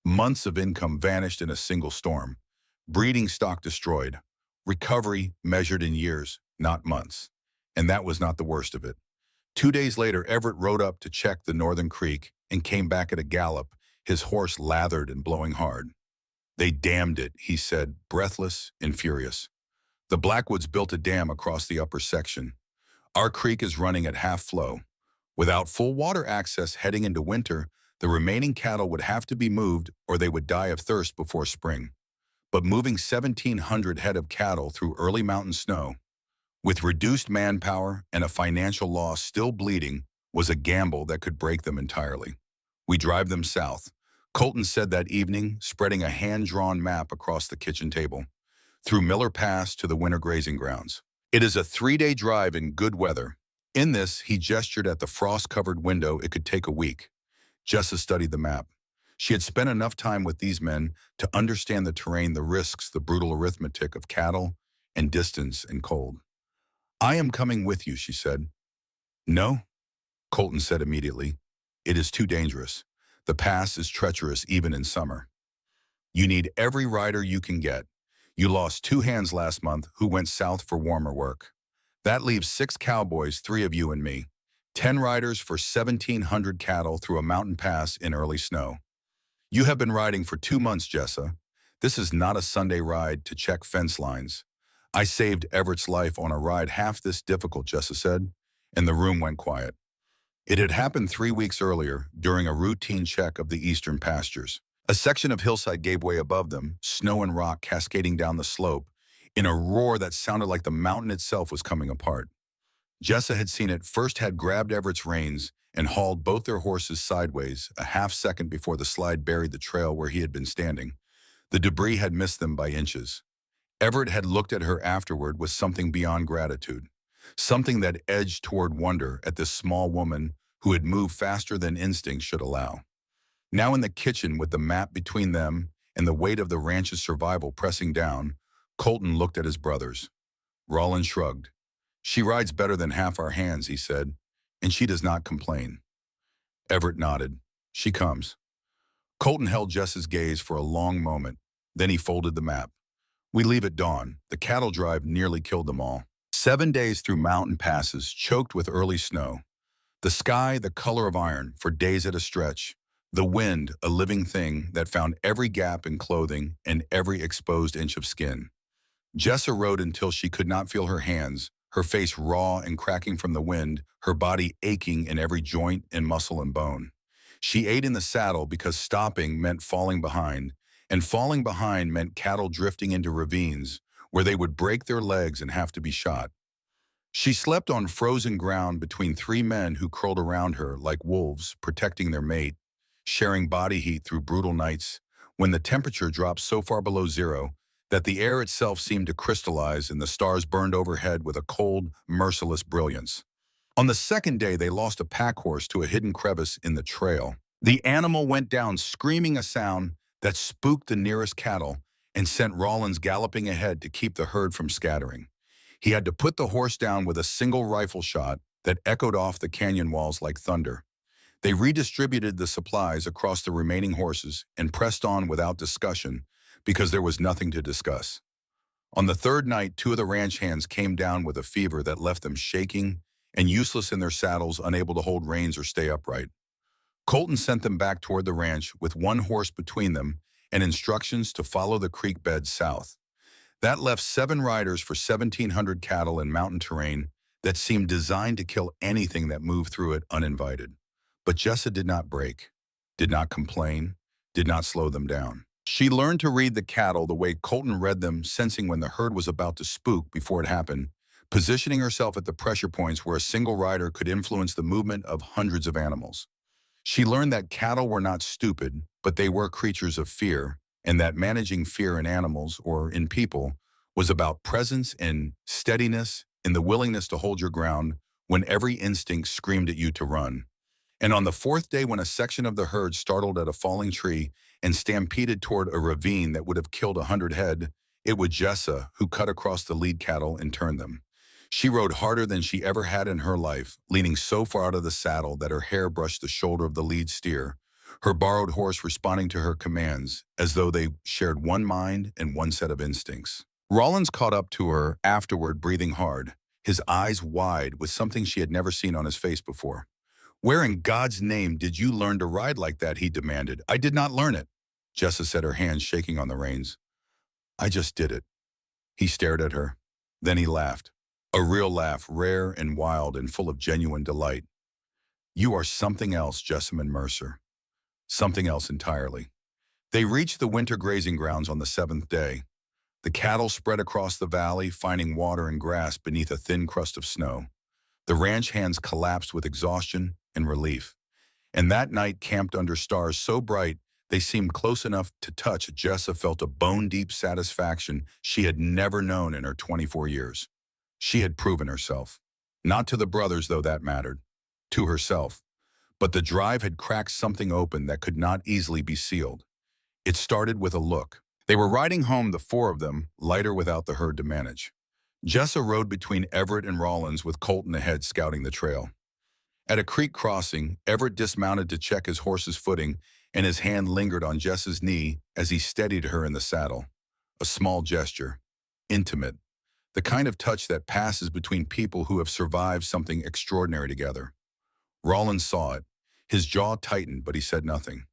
Months of income vanished in a single storm. Breeding stock destroyed. Recovery measured in years, not months. And that was not the worst of it. 2 days later, Everett rode up to check the northern creek and came back at a gallop, his horse lathered and blowing hard. They damned it, he said, breathless and furious. The Blackwoods built a dam across the upper section. Our creek is running at half flow. Without full water access heading into winter, the remaining cattle would have to be moved or they would die of thirst before spring. But moving 1,700 head of cattle through early mountain snow, with reduced manpower and a financial loss still bleeding, was a gamble that could break them entirely. We drive them south. Colton said that evening, spreading a hand-drawn map across the kitchen table, through Miller Pass to the winter grazing grounds. It is a 3-day drive in good weather. In this, he gestured at the frost-covered window. It could take a week. Jessa studied the map. She had spent enough time with these men to understand the terrain, the risks, the brutal arithmetic of cattle and distance and cold. "I am coming with you," she said. "No," Colton said immediately. "It is too dangerous. The pass is treacherous even in summer. You need every rider you can get. You lost 2 hands last month who went south for warmer work. That leaves 6 cowboys, 3 of you and me. 10 riders for 1,700 cattle through a mountain pass in early snow. You have been riding for 2 months, Jessa. This is not a Sunday ride to check fence lines. I saved Everett's life on a ride half this difficult," Jessa said, and the room went quiet. It had happened 3 weeks earlier during a routine check of the eastern pastures. A section of hillside gave way above them, snow and rock cascading down the slope, in a roar that sounded like the mountain itself was coming apart. Jessa had seen it, first had grabbed Everett's reins and hauled both their horses sideways a half-second before the slide buried the trail where he had been standing. The debris had missed them by inches. Everett had looked at her afterward with something beyond gratitude, something that edged toward wonder at this small woman who had moved faster than instinct should allow. Now in the kitchen with the map between them and the weight of the ranch's survival pressing down, Colton looked at his brothers. Rollins shrugged. "She rides better than half our hands," he said, "and she does not complain." Everett nodded. "She comes." Colton held Jess's gaze for a long moment. Then he folded the map. "We leave at dawn. The cattle drive nearly killed them all. 7 days through mountain passes, choked with early snow. The sky, the color of iron, for days at a stretch. The wind, a living thing that found every gap in clothing and every exposed inch of skin. Jessa rode until she could not feel her hands, her face raw and cracking from the wind, her body aching in every joint and muscle and bone. She ate in the saddle because stopping meant falling behind, and falling behind meant cattle drifting into ravines where they would break their legs and have to be shot. She slept on frozen ground between 3 men who curled around her like wolves protecting their mate, sharing body heat through brutal nights when the temperature dropped so far below zero that the air itself seemed to crystallize and the stars burned overhead with a cold, merciless brilliance. On the second day, they lost a pack horse to a hidden crevice in the trail. The animal went down screaming a sound that spooked the nearest cattle and sent Rollins galloping ahead to keep the herd from scattering. He had to put the horse down with a single rifle shot that echoed off the canyon walls like thunder. They redistributed the supplies across the remaining horses and pressed on without discussion because there was nothing to discuss. On the third night, 2 of the ranch hands came down with a fever that left them shaking and useless in their saddles, unable to hold reins or stay upright. Colton sent them back toward the ranch with 1 horse between them and instructions to follow the creek bed south. That left 7 riders for 1,700 cattle in mountain terrain that seemed designed to kill anything that moved through it uninvited. But Jessa did not break, did not complain, did not slow them down. She learned to read the cattle the way Colton read them, sensing when the herd was about to spook before it happened, positioning herself at the pressure points where a single rider could influence the movement of hundreds of animals. She learned that cattle were not stupid, but they were creatures of fear, and that managing fear in animals or in people was about presence and steadiness and the willingness to hold your ground when every instinct screamed at you to run. And on the 4th day, when a section of the herd startled at a falling tree and stampeded toward a ravine that would have killed 100 head, it was Jessa who cut across the lead cattle and turned them. She rode harder than she ever had in her life, leaning so far out of the saddle that her hair brushed the shoulder of the lead steer, her borrowed horse responding to her commands as though they shared one mind and one set of instincts. Rollins caught up to her afterward, breathing hard, his eyes wide with something she had never seen on his face before. "Where in God's name did you learn to ride like that?" he demanded. "I did not learn it." Jessa said, her hands shaking on the reins. "I just did it." He stared at her. Then he laughed. A real laugh, rare and wild and full of genuine delight. "You are something else, Jessamine Mercer. Something else entirely." They reached the winter grazing grounds on the 7th day. The cattle spread across the valley, finding water and grass beneath a thin crust of snow. The ranch hands collapsed with exhaustion and relief, and that night camped under stars so bright They seemed close enough to touch. Jessa felt a bone-deep satisfaction she had never known in her 24 years. She had proven herself. Not to the brothers, though that mattered. To herself. But the drive had cracked something open that could not easily be sealed. It started with a look. They were riding home, the four of them, lighter without the herd to manage. Jessa rode between Everett and Rollins with Colton ahead scouting the trail. At a creek crossing, Everett dismounted to check his horse's footing, and his hand lingered on Jessa's knee as he steadied her in the saddle. A small gesture. Intimate. The kind of touch that passes between people who have survived something extraordinary together. Rollins saw it. His jaw tightened, but he said nothing.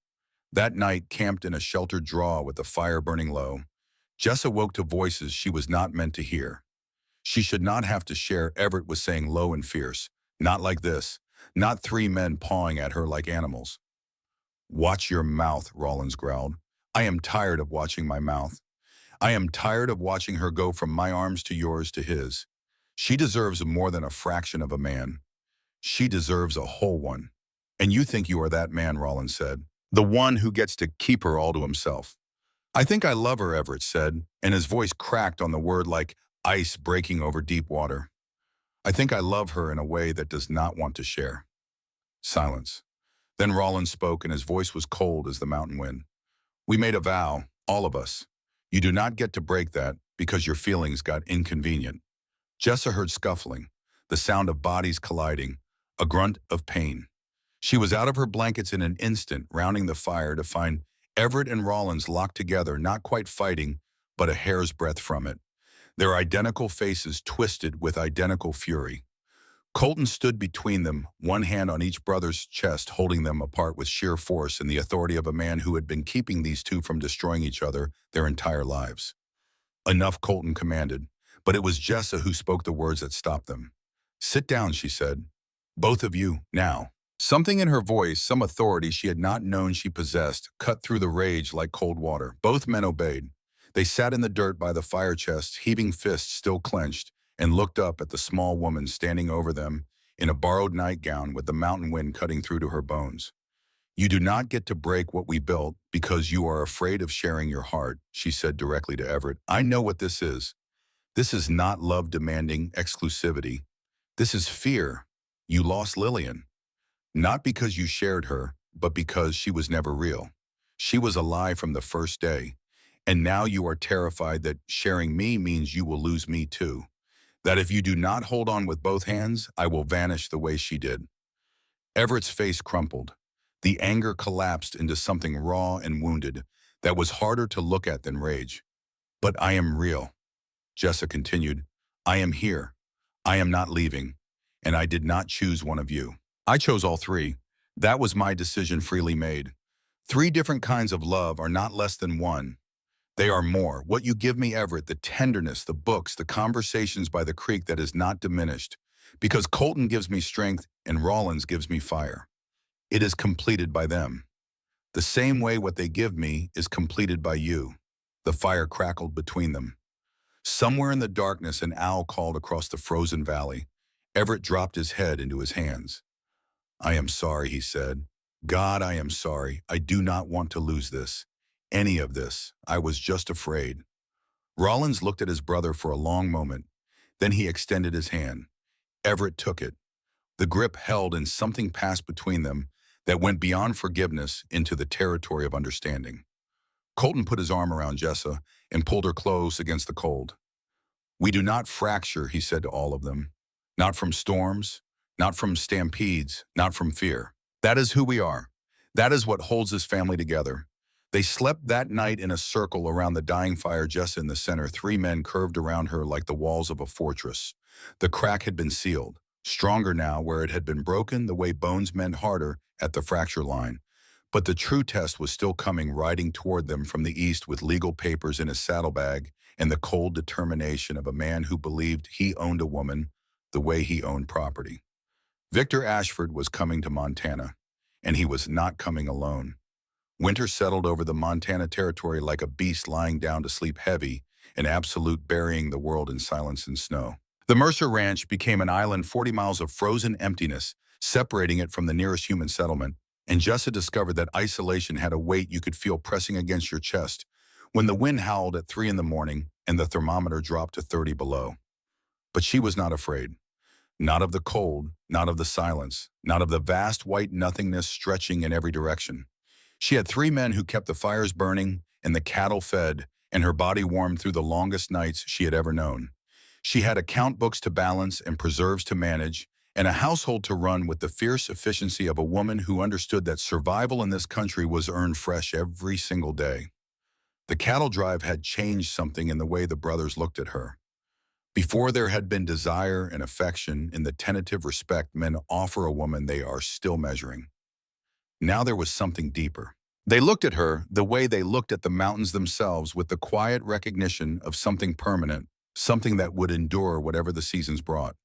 That night, camped in a sheltered draw with the fire burning low, Jessa woke to voices she was not meant to hear. She should not have to share, Everett was saying low and fierce. Not like this. Not three men pawing at her like animals. Watch your mouth, Rollins growled. I am tired of watching my mouth. I am tired of watching her go from my arms to yours to his. She deserves more than a fraction of a man. She deserves a whole one. And you think you are that man, Rollins said. The one who gets to keep her all to himself. I think I love her, Everett said, and his voice cracked on the word like ice breaking over deep water. I think I love her in a way that does not want to share. Silence. Then Rollins spoke, and his voice was cold as the mountain wind. We made a vow, all of us. You do not get to break that because your feelings got inconvenient. Jessa heard scuffling, the sound of bodies colliding, a grunt of pain. She was out of her blankets in an instant, rounding the fire to find Everett and Rollins locked together, not quite fighting, but a hair's breadth from it. Their identical faces twisted with identical fury. Colton stood between them, one hand on each brother's chest, holding them apart with sheer force and the authority of a man who had been keeping these two from destroying each other their entire lives. Enough, Colton commanded, but it was Jessa who spoke the words that stopped them. Sit down, she said. Both of you, now. Something in her voice, some authority she had not known she possessed, cut through the rage like cold water. Both men obeyed. They sat in the dirt by the fire chest, heaving fists still clenched, and looked up at the small woman standing over them in a borrowed nightgown with the mountain wind cutting through to her bones. You do not get to break what we built because you are afraid of sharing your heart, she said directly to Everett. I know what this is. This is not love demanding exclusivity. This is fear. You lost Lillian. Not because you shared her, but because she was never real. She was a lie from the first day. And now you are terrified that sharing me means you will lose me too. That if you do not hold on with both hands, I will vanish the way she did. Everett's face crumpled. The anger collapsed into something raw and wounded that was harder to look at than rage. But I am real, Jessa continued. I am here. I am not leaving. And I did not choose one of you. I chose all three. That was my decision, freely made. 3 different kinds of love are not less than one. They are more. What you give me, Everett, the tenderness, the books, the conversations by the creek that is not diminished. Because Colton gives me strength and Rollins gives me fire. It is completed by them. The same way what they give me is completed by you. The fire crackled between them. Somewhere in the darkness, an owl called across the frozen valley. Everett dropped his head into his hands. I am sorry, he said. God, I am sorry. I do not want to lose this. Any of this. I was just afraid. Rollins looked at his brother for a long moment. Then he extended his hand. Everett took it. The grip held and something passed between them that went beyond forgiveness into the territory of understanding. Colton put his arm around Jessa and pulled her close against the cold. We do not fracture, he said to all of them. Not from storms, not from stampedes, not from fear. That is who we are. That is what holds this family together. They slept that night in a circle around the dying fire, Jessa in the center. 3 men curved around her like the walls of a fortress. The crack had been sealed, stronger now where it had been broken, the way bones mend harder at the fracture line. But the true test was still coming, riding toward them from the east with legal papers in his saddlebag and the cold determination of a man who believed he owned a woman the way he owned property. Victor Ashford was coming to Montana, and he was not coming alone. Winter settled over the Montana territory like a beast lying down to sleep, heavy and absolute, burying the world in silence and snow. The Mercer Ranch became an island 40 miles of frozen emptiness, separating it from the nearest human settlement. And Jessa discovered that isolation had a weight you could feel pressing against your chest when the wind howled at 3 in the morning and the thermometer dropped to 30 below. But she was not afraid. Not of the cold, not of the silence, not of the vast white nothingness stretching in every direction. She had 3 men who kept the fires burning and the cattle fed and her body warmed through the longest nights she had ever known. She had account books to balance and preserves to manage, and a household to run with the fierce efficiency of a woman who understood that survival in this country was earned fresh every single day. The cattle drive had changed something in the way the brothers looked at her. Before there had been desire and affection in the tentative respect men offer a woman they are still measuring. Now there was something deeper. They looked at her the way they looked at the mountains themselves, with the quiet recognition of something permanent, something that would endure whatever the seasons brought.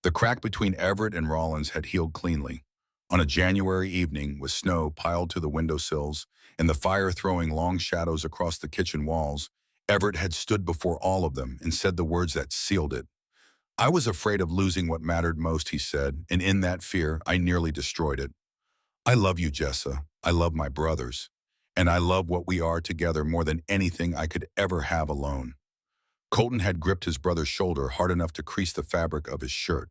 The crack between Everett and Rollins had healed cleanly. On a January evening, with snow piled to the windowsills and the fire throwing long shadows across the kitchen walls, Everett had stood before all of them and said the words that sealed it. "I was afraid of losing what mattered most," he said, "and in that fear, I nearly destroyed it. I love you, Jessa. I love my brothers. And I love what we are together more than anything I could ever have alone." Colton had gripped his brother's shoulder hard enough to crease the fabric of his shirt.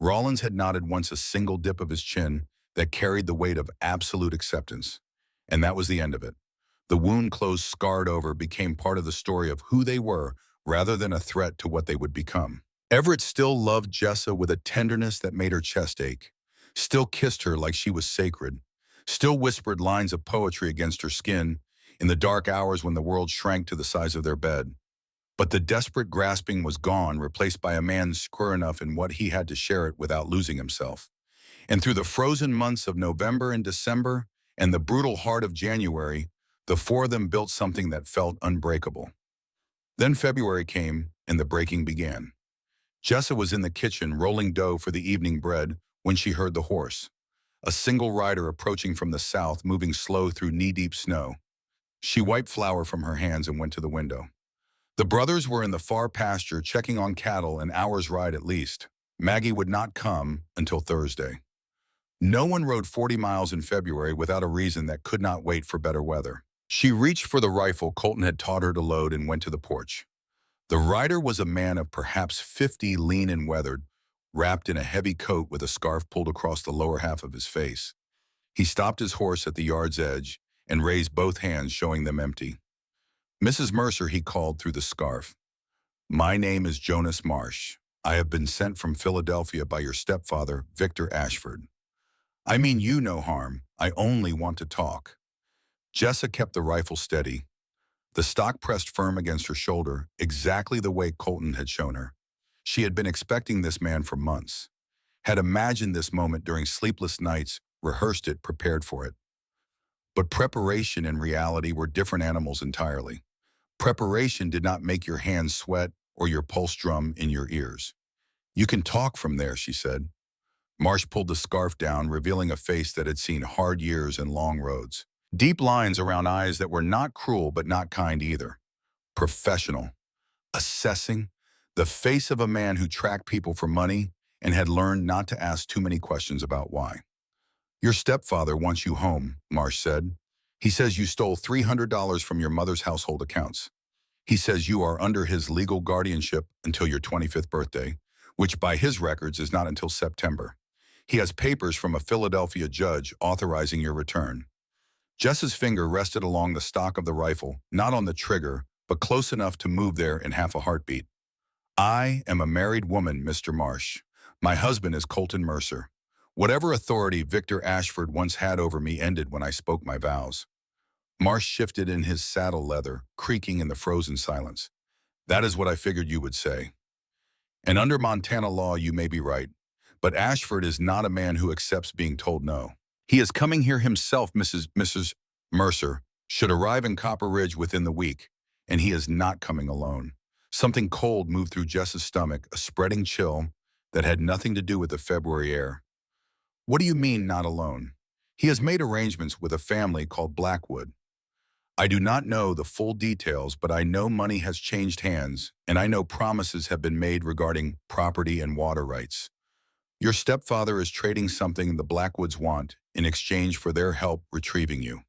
Rollins had nodded once, a single dip of his chin that carried the weight of absolute acceptance. And that was the end of it. The wound closed, scarred over, became part of the story of who they were rather than a threat to what they would become. Everett still loved Jessa with a tenderness that made her chest ache, still kissed her like she was sacred, still whispered lines of poetry against her skin in the dark hours when the world shrank to the size of their bed. But the desperate grasping was gone, replaced by a man secure enough in what he had to share it without losing himself. And through the frozen months of November and December and the brutal heart of January, the 4 of them built something that felt unbreakable. Then February came and the breaking began. Jessa was in the kitchen rolling dough for the evening bread when she heard the horse, a single rider approaching from the south, moving slow through knee-deep snow. She wiped flour from her hands and went to the window. The brothers were in the far pasture checking on cattle, an hour's ride at least. Maggie would not come until Thursday. No one rode 40 miles in February without a reason that could not wait for better weather. She reached for the rifle Colton had taught her to load and went to the porch. The rider was a man of perhaps 50, lean and weathered, wrapped in a heavy coat with a scarf pulled across the lower half of his face. He stopped his horse at the yard's edge and raised both hands, showing them empty. "Mrs. Mercer," he called through the scarf. "My name is Jonas Marsh. I have been sent from Philadelphia by your stepfather, Victor Ashford. I mean you no harm. I only want to talk." Jessa kept the rifle steady, the stock pressed firm against her shoulder, exactly the way Colton had shown her. She had been expecting this man for months, had imagined this moment during sleepless nights, rehearsed it, prepared for it. But preparation and reality were different animals entirely. Preparation did not make your hands sweat or your pulse drum in your ears. "You can talk from there," she said. Marsh pulled the scarf down, revealing a face that had seen hard years and long roads. Deep lines around eyes that were not cruel but not kind either. Professional. Assessing. The face of a man who tracked people for money and had learned not to ask too many questions about why. "Your stepfather wants you home," Marsh said. "He says you stole $300 from your mother's household accounts. He says you are under his legal guardianship until your 25th birthday, which by his records is not until September. He has papers from a Philadelphia judge authorizing your return." Jess's finger rested along the stock of the rifle, not on the trigger, but close enough to move there in half a heartbeat. "I am a married woman, Mr. Marsh. My husband is Colton Mercer. Whatever authority Victor Ashford once had over me ended when I spoke my vows." Marsh shifted in his saddle leather, creaking in the frozen silence. "That is what I figured you would say. And under Montana law, you may be right. But Ashford is not a man who accepts being told no. He is coming here himself. Mrs. Mercer should arrive in Copper Ridge within the week, and he is not coming alone." Something cold moved through Jess's stomach, a spreading chill that had nothing to do with the February air. "What do you mean, not alone?" "He has made arrangements with a family called Blackwood. I do not know the full details, but I know money has changed hands, and I know promises have been made regarding property and water rights. Your stepfather is trading something the Blackwoods want, in exchange for their help retrieving you.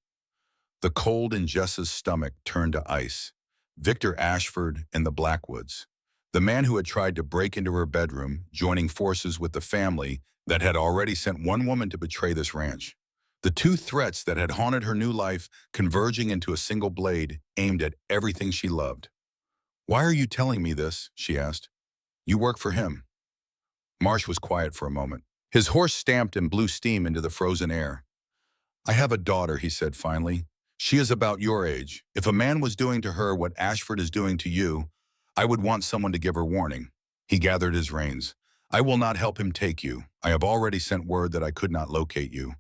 The cold in Jessa's stomach turned to ice. Victor Ashford and the Blackwoods. The man who had tried to break into her bedroom, joining forces with the family that had already sent one woman to betray this ranch. The two threats that had haunted her new life converging into a single blade aimed at everything she loved. "Why are you telling me this?" she asked. "You work for him." Marsh was quiet for a moment. His horse stamped and blew steam into the frozen air. "I have a daughter," he said finally. "She is about your age. If a man was doing to her what Ashford is doing to you, I would want someone to give her warning." He gathered his reins. "I will not help him take you. I have already sent word that I could not locate you.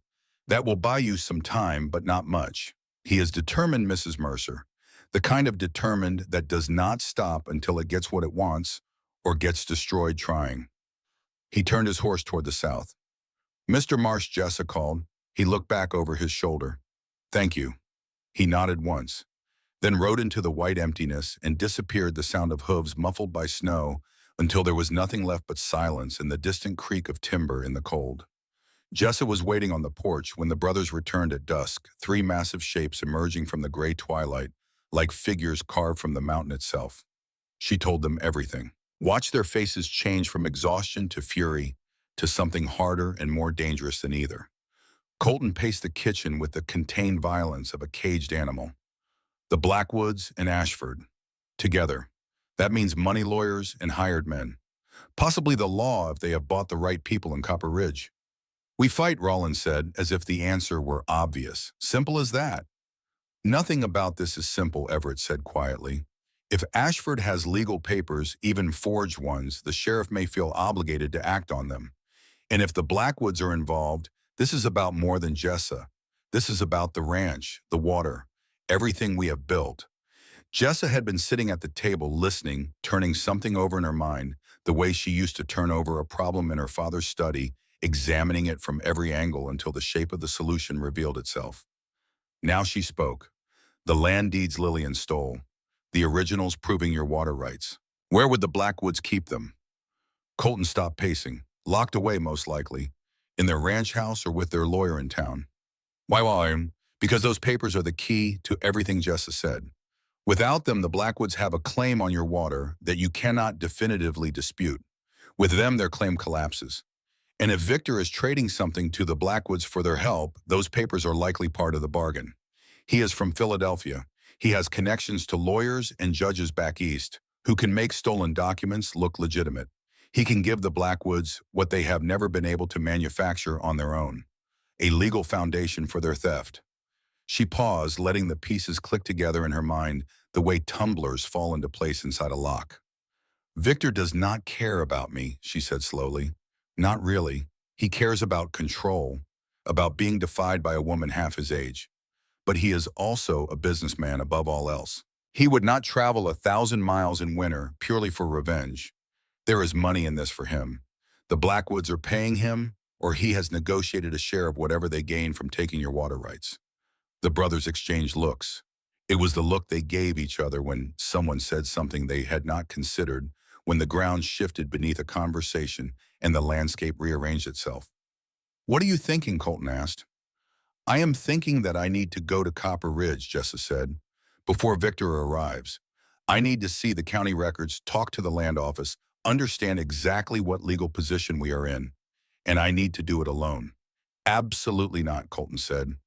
That will buy you some time, but not much." He is determined, Mrs. Mercer. The kind of determined that does not stop until it gets what it wants or gets destroyed trying. He turned his horse toward the south. "Mr. Marsh," Jessa called. He looked back over his shoulder. "Thank you." He nodded once, then rode into the white emptiness and disappeared, the sound of hooves muffled by snow until there was nothing left but silence and the distant creak of timber in the cold. Jessa was waiting on the porch when the brothers returned at dusk, three massive shapes emerging from the gray twilight, like figures carved from the mountain itself. She told them everything. Watch their faces change from exhaustion to fury to something harder and more dangerous than either. Colton paced the kitchen with the contained violence of a caged animal. The Blackwoods and Ashford. Together. That means money lawyers and hired men. Possibly the law if they have bought the right people in Copper Ridge. "We fight," Rollins said, as if the answer were obvious. "Simple as that." "Nothing about this is simple," Everett said quietly. "If Ashford has legal papers, even forged ones, the sheriff may feel obligated to act on them. And if the Blackwoods are involved, this is about more than Jessa. This is about the ranch, the water, everything we have built." Jessa had been sitting at the table listening, turning something over in her mind, the way she used to turn over a problem in her father's study, examining it from every angle until the shape of the solution revealed itself. Now she spoke. "The land deeds Lillian stole. The originals proving your water rights. Where would the Blackwoods keep them?" Colton stopped pacing. "Locked away, most likely. In their ranch house or with their lawyer in town." "Why? Because those papers are the key to everything Jessa said. Without them, the Blackwoods have a claim on your water that you cannot definitively dispute. With them, their claim collapses. And if Victor is trading something to the Blackwoods for their help, those papers are likely part of the bargain. He is from Philadelphia. He has connections to lawyers and judges back east who can make stolen documents look legitimate. He can give the Blackwoods what they have never been able to manufacture on their own, a legal foundation for their theft." She paused, letting the pieces click together in her mind the way tumblers fall into place inside a lock. "Victor does not care about me," she said slowly. "Not really. He cares about control, about being defied by a woman half his age. But he is also a businessman above all else. He would not travel 1,000 miles in winter purely for revenge. There is money in this for him. The Blackwoods are paying him, or he has negotiated a share of whatever they gain from taking your water rights." The brothers exchanged looks. It was the look they gave each other when someone said something they had not considered, when the ground shifted beneath a conversation and the landscape rearranged itself. "What are you thinking?" Colton asked. "I am thinking that I need to go to Copper Ridge," Jessa said, "before Victor arrives. I need to see the county records, talk to the land office, understand exactly what legal position we are in. And I need to do it alone." "Absolutely not," Colton said.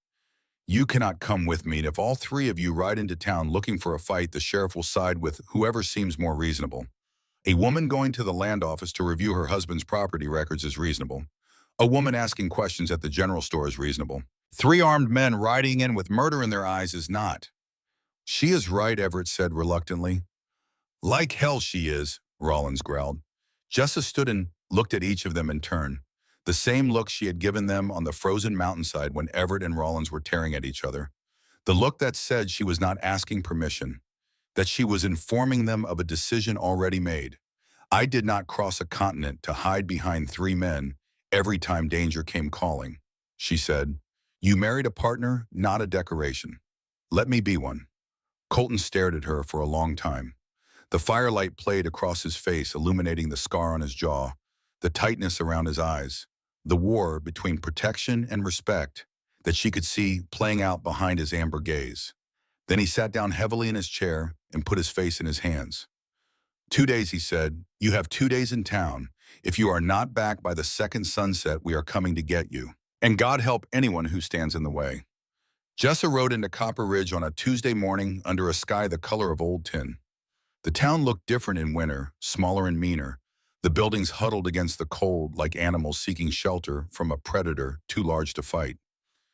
"You cannot come with me, and if all three of you ride into town looking for a fight, the sheriff will side with whoever seems more reasonable. A woman going to the land office to review her husband's property records is reasonable. A woman asking questions at the general store is reasonable. Three armed men riding in with murder in their eyes is not." "She is right," Everett said reluctantly. "Like hell she is," Rollins growled. Jessa stood and looked at each of them in turn. The same look she had given them on the frozen mountainside when Everett and Rollins were tearing at each other. The look that said she was not asking permission, that she was informing them of a decision already made. "I did not cross a continent to hide behind three men every time danger came calling," she said. "You married a partner, not a decoration. Let me be one." Colton stared at her for a long time. The firelight played across his face, illuminating the scar on his jaw, the tightness around his eyes. The war between protection and respect, that she could see playing out behind his amber gaze. Then he sat down heavily in his chair and put his face in his hands. 2 days, he said. You have 2 days in town. If you are not back by the second sunset, we are coming to get you. And God help anyone who stands in the way. Jessa rode into Copper Ridge on a Tuesday morning under a sky the color of old tin. The town looked different in winter, smaller and meaner. The buildings huddled against the cold like animals seeking shelter from a predator too large to fight.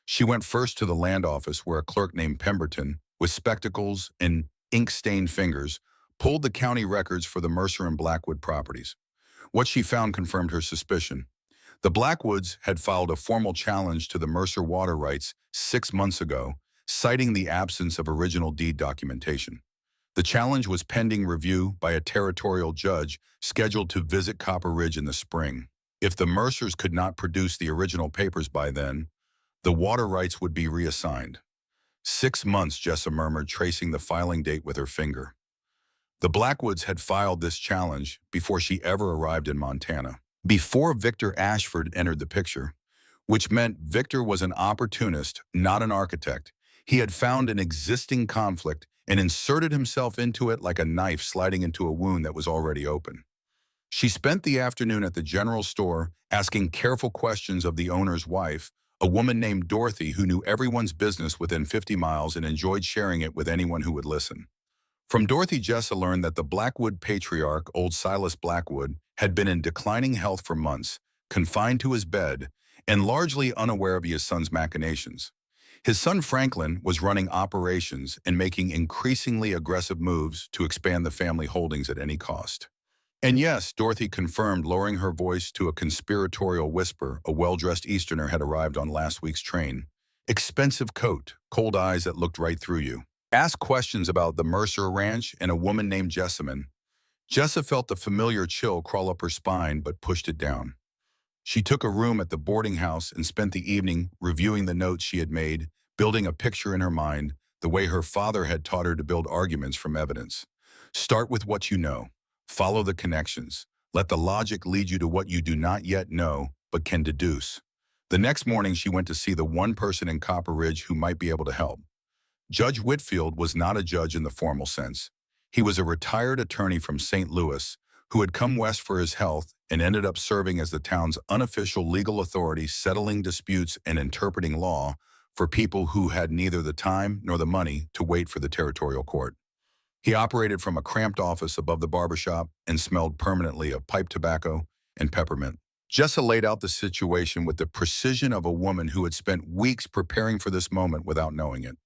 She went first to the land office where a clerk named Pemberton, with spectacles and ink-stained fingers, pulled the county records for the Mercer and Blackwood properties. What she found confirmed her suspicion. The Blackwoods had filed a formal challenge to the Mercer water rights 6 months ago, citing the absence of original deed documentation. The challenge was pending review by a territorial judge scheduled to visit Copper Ridge in the spring. If the Mercers could not produce the original papers by then, the water rights would be reassigned. 6 months, Jessa murmured, tracing the filing date with her finger. The Blackwoods had filed this challenge before she ever arrived in Montana, before Victor Ashford entered the picture, which meant Victor was an opportunist, not an architect. He had found an existing conflict and inserted himself into it like a knife sliding into a wound that was already open. She spent the afternoon at the general store asking careful questions of the owner's wife, a woman named Dorothy who knew everyone's business within 50 miles and enjoyed sharing it with anyone who would listen. From Dorothy, Jessa learned that the Blackwood patriarch, old Silas Blackwood, had been in declining health for months, confined to his bed, and largely unaware of his son's machinations. His son Franklin was running operations and making increasingly aggressive moves to expand the family holdings at any cost. And yes, Dorothy confirmed, lowering her voice to a conspiratorial whisper, a well-dressed Easterner had arrived on last week's train. Expensive coat, cold eyes that looked right through you. Asked questions about the Mercer Ranch and a woman named Jessamine. Jessa felt the familiar chill crawl up her spine but pushed it down. She took a room at the boarding house and spent the evening reviewing the notes she had made, building a picture in her mind, the way her father had taught her to build arguments from evidence. Start with what you know. Follow the connections. Let the logic lead you to what you do not yet know but can deduce. The next morning, she went to see the one person in Copper Ridge who might be able to help. Judge Whitfield was not a judge in the formal sense. He was a retired attorney from St. Louis who had come west for his health and ended up serving as the town's unofficial legal authority, settling disputes and interpreting law for people who had neither the time nor the money to wait for the territorial court. He operated from a cramped office above the barbershop and smelled permanently of pipe tobacco and peppermint. Jessa laid out the situation with the precision of a woman who had spent weeks preparing for this moment without knowing it.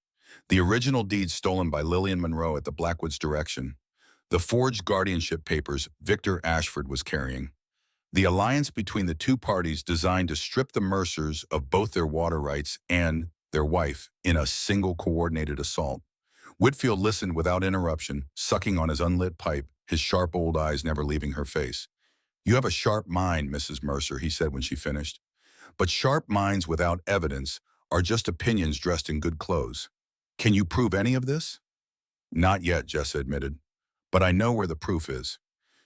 The original deed stolen by Lillian Monroe at the Blackwoods' direction. The forged guardianship papers Victor Ashford was carrying. The alliance between the two parties designed to strip the Mercers of both their water rights and their wife in a single coordinated assault. Whitfield listened without interruption, sucking on his unlit pipe, his sharp old eyes never leaving her face. You have a sharp mind, Mrs. Mercer, he said when she finished. But sharp minds without evidence are just opinions dressed in good clothes. Can you prove any of this? Not yet, Jessa admitted. But I know where the proof is.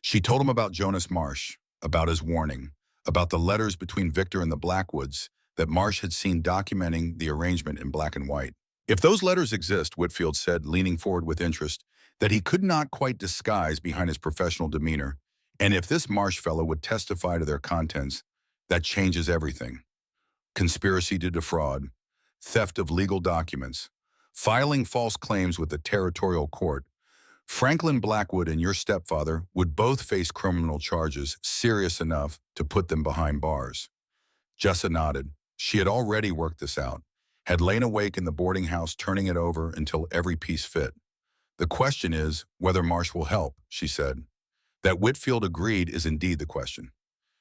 She told him about Jonas Marsh, about his warning, about the letters between Victor and the Blackwoods that Marsh had seen documenting the arrangement in black and white. If those letters exist, Whitfield said, leaning forward with interest, that he could not quite disguise behind his professional demeanor, and if this Marsh fellow would testify to their contents, that changes everything. Conspiracy to defraud, theft of legal documents, filing false claims with the territorial court. Franklin Blackwood and your stepfather would both face criminal charges serious enough to put them behind bars. Jessa nodded. She had already worked this out, had lain awake in the boarding house turning it over until every piece fit. The question is whether Marsh will help, she said. That Whitfield agreed is indeed the question.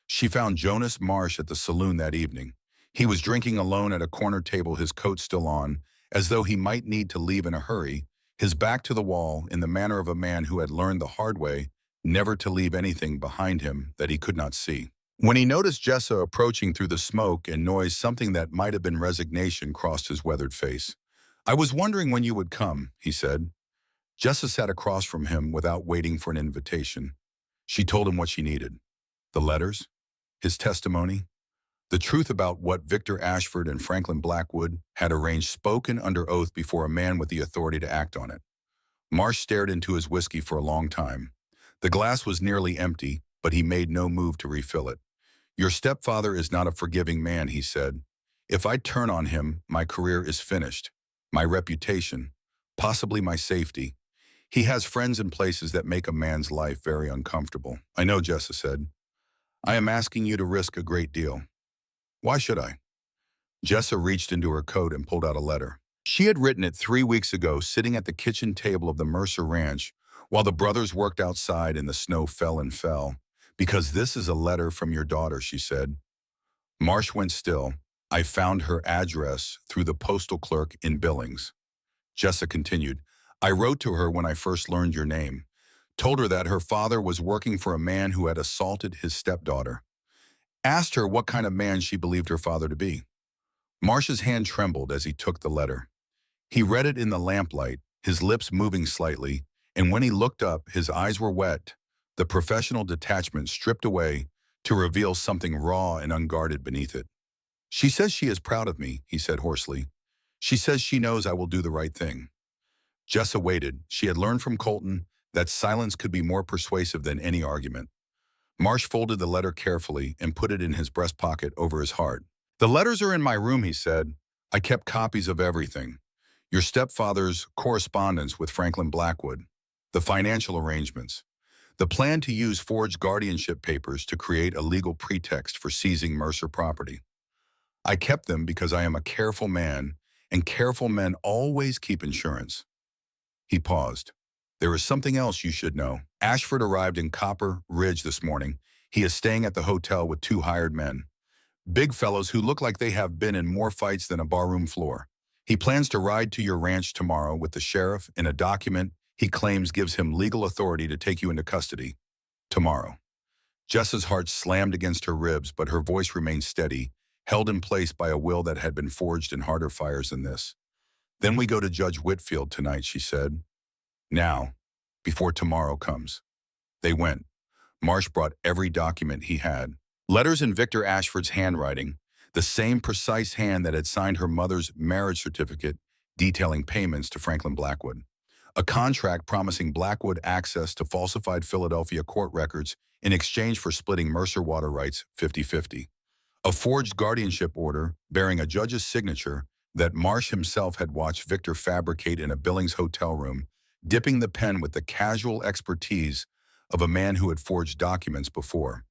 She found Jonas Marsh at the saloon that evening. He was drinking alone at a corner table, his coat still on, as though he might need to leave in a hurry, his back to the wall in the manner of a man who had learned the hard way never to leave anything behind him that he could not see. When he noticed Jessa approaching through the smoke and noise, something that might have been resignation crossed his weathered face. I was wondering when you would come, he said. Jessa sat across from him without waiting for an invitation. She told him what she needed. The letters, his testimony, The truth about what Victor Ashford and Franklin Blackwood had arranged spoken under oath before a man with the authority to act on it. Marsh stared into his whiskey for a long time. The glass was nearly empty, but he made no move to refill it. "Your stepfather is not a forgiving man," he said. "If I turn on him, my career is finished. My reputation, possibly my safety. He has friends in places that make a man's life very uncomfortable." "I know," Jessa said. "I am asking you to risk a great deal." "Why should I?" Jessa reached into her coat and pulled out a letter. She had written it 3 weeks ago, sitting at the kitchen table of the Mercer Ranch, while the brothers worked outside and the snow fell and fell. "Because this is a letter from your daughter," she said. Marsh went still. "I found her address through the postal clerk in Billings." Jessa continued, "I wrote to her when I first learned your name. Told her that her father was working for a man who had assaulted his stepdaughter. Asked her what kind of man she believed her father to be." Marsh's hand trembled as he took the letter. He read it in the lamplight, his lips moving slightly, and when he looked up, his eyes were wet, the professional detachment stripped away to reveal something raw and unguarded beneath it. "She says she is proud of me," he said hoarsely. "She says she knows I will do the right thing." Jessa waited. She had learned from Colton that silence could be more persuasive than any argument. Marsh folded the letter carefully and put it in his breast pocket over his heart. "The letters are in my room," he said. "I kept copies of everything. Your stepfather's correspondence with Franklin Blackwood, the financial arrangements, the plan to use forged guardianship papers to create a legal pretext for seizing Mercer property. I kept them because I am a careful man, and careful men always keep insurance." He paused. "There is something else you should know. Ashford arrived in Copper Ridge this morning. He is staying at the hotel with 2 hired men. Big fellows who look like they have been in more fights than a barroom floor. He plans to ride to your ranch tomorrow with the sheriff in a document he claims gives him legal authority to take you into custody. Tomorrow." Jessa's heart slammed against her ribs, but her voice remained steady, held in place by a will that had been forged in harder fires than this. "Then we go to Judge Whitfield tonight," she said. "Now, before tomorrow comes." They went. Marsh brought every document he had. Letters in Victor Ashford's handwriting, the same precise hand that had signed her mother's marriage certificate detailing payments to Franklin Blackwood. A contract promising Blackwood access to falsified Philadelphia court records in exchange for splitting Mercer water rights 50-50. A forged guardianship order bearing a judge's signature that Marsh himself had watched Victor fabricate in a Billings hotel room, dipping the pen with the casual expertise of a man who had forged documents before.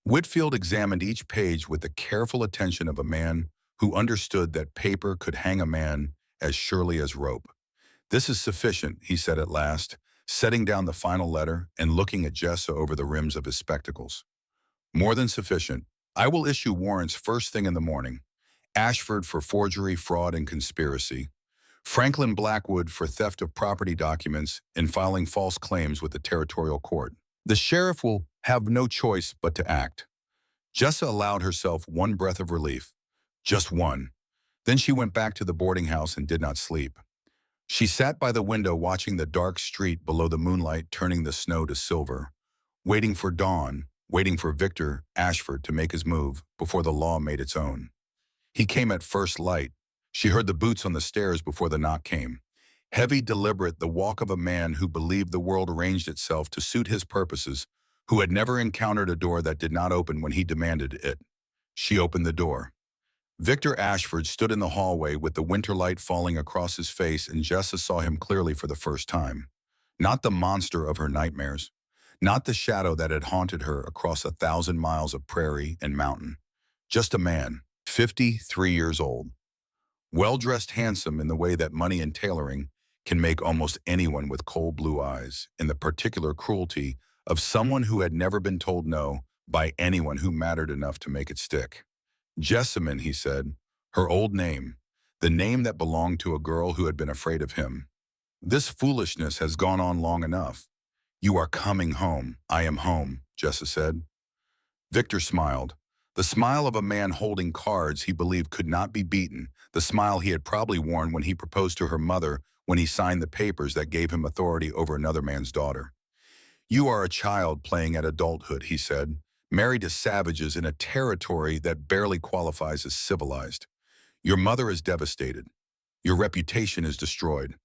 Whitfield examined each page with the careful attention of a man who understood that paper could hang a man as surely as rope. "This is sufficient," he said at last, setting down the final letter and looking at Jessa over the rims of his spectacles. "More than sufficient. I will issue warrants first thing in the morning. Ashford for forgery, fraud, and conspiracy. Franklin Blackwood for theft of property documents and filing false claims with the territorial court. The sheriff will have no choice but to act." Jessa allowed herself one breath of relief. Just one. Then she went back to the boarding house and did not sleep. She sat by the window watching the dark street below the moonlight turning the snow to silver, waiting for dawn, waiting for Victor Ashford to make his move before the law made its own. He came at first light. She heard the boots on the stairs before the knock came. Heavy, deliberate, the walk of a man who believed the world arranged itself to suit his purposes, who had never encountered a door that did not open when he demanded it. She opened the door. Victor Ashford stood in the hallway with the winter light falling across his face, and Jessa saw him clearly for the first time. Not the monster of her nightmares. Not the shadow that had haunted her across 1,000 miles of prairie and mountain. Just a man, 53 years old. Well-dressed, handsome in the way that money and tailoring can make almost anyone with cold blue eyes, and the particular cruelty of someone who had never been told no by anyone who mattered enough to make it stick. "Jessamine," he said, her old name, the name that belonged to a girl who had been afraid of him. "This foolishness has gone on long enough. You are coming home." "I am home," Jessa said. Victor smiled. The smile of a man holding cards he believed could not be beaten, the smile he had probably worn when he proposed to her mother when he signed the papers that gave him authority over another man's daughter. "You are a child playing at adulthood," he said, married to savages in a territory that barely qualifies as civilized. Your mother is devastated. Your reputation is destroyed.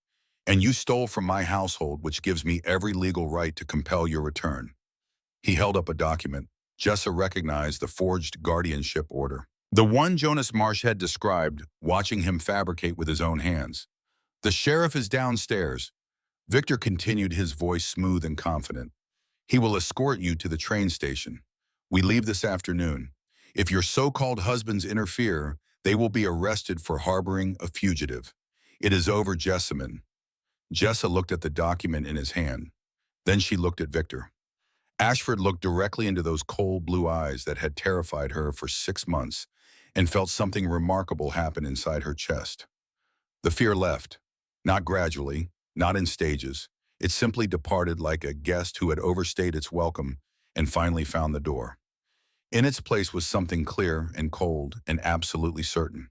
And you stole from my household, which gives me every legal right to compel your return." He held up a document. Jessa recognized the forged guardianship order. The one Jonas Marsh had described, watching him fabricate with his own hands. "The sheriff is downstairs." Victor continued, his voice smooth and confident. "He will escort you to the train station. We leave this afternoon. If your so-called husbands interfere, they will be arrested for harboring a fugitive. It is over, Jessamine." Jessa looked at the document in his hand. Then she looked at Victor. Ashford looked directly into those cold blue eyes that had terrified her for 6 months and felt something remarkable happen inside her chest. The fear left, not gradually, not in stages. It simply departed like a guest who had overstayed its welcome and finally found the door. In its place was something clear and cold and absolutely certain.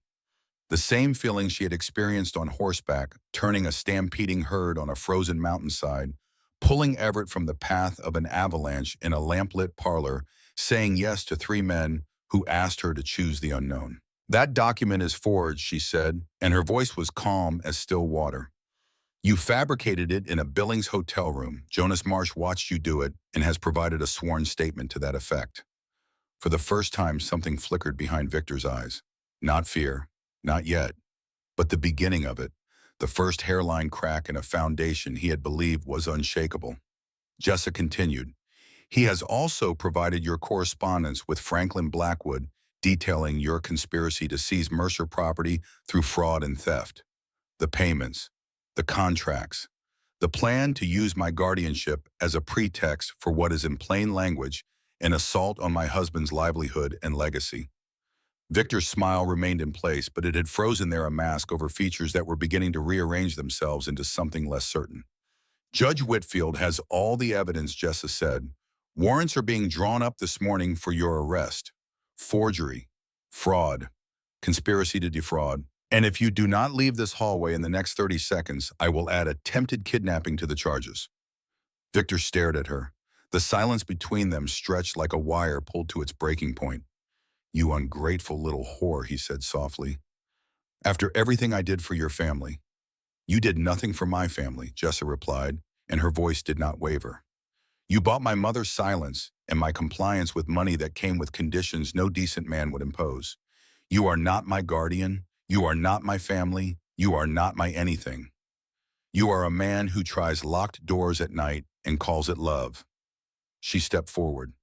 The same feeling she had experienced on horseback, turning a stampeding herd on a frozen mountainside, pulling Everett from the path of an avalanche in a lamplit parlor, saying yes to 3 men who asked her to choose the unknown. "That document is forged," she said, and her voice was calm as still water. "You fabricated it in a Billings hotel room. Jonas Marsh watched you do it and has provided a sworn statement to that effect." For the first time, something flickered behind Victor's eyes. Not fear, not yet, but the beginning of it, the first hairline crack in a foundation he had believed was unshakable. Jessa continued, "He has also provided your correspondence with Franklin Blackwood, detailing your conspiracy to seize Mercer property through fraud and theft. The payments, the contracts, the plan to use my guardianship as a pretext for what is in plain language an assault on my husband's livelihood and legacy." Victor's smile remained in place, but it had frozen there, a mask over features that were beginning to rearrange themselves into something less certain. "Judge Whitfield has all the evidence," Jessa said. "Warrants are being drawn up this morning for your arrest. Forgery, fraud, conspiracy to defraud. And if you do not leave this hallway in the next 30 seconds, I will add attempted kidnapping to the charges." Victor stared at her. The silence between them stretched like a wire pulled to its breaking point. "You ungrateful little whore," he said softly. "After everything I did for your family." "You did nothing for my family," Jessa replied, and her voice did not waver. "You bought my mother's silence and my compliance with money that came with conditions no decent man would impose. You are not my guardian. You are not my family. You are not my anything. You are a man who tries locked doors at night and calls it love." She stepped forward.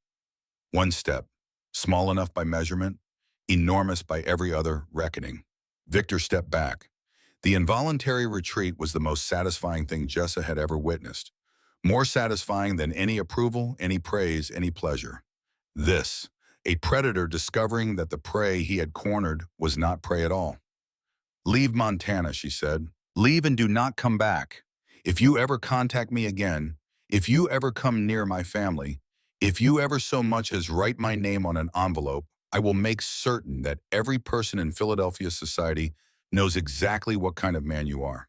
One step, small enough by measurement, enormous by every other reckoning. Victor stepped back. The involuntary retreat was the most satisfying thing Jessa had ever witnessed. More satisfying than any approval, any praise, any pleasure. This, a predator discovering that the prey he had cornered was not prey at all. "Leave Montana," she said. "Leave and do not come back. If you ever contact me again, if you ever come near my family, if you ever so much as write my name on an envelope, I will make certain that every person in Philadelphia society knows exactly what kind of man you are.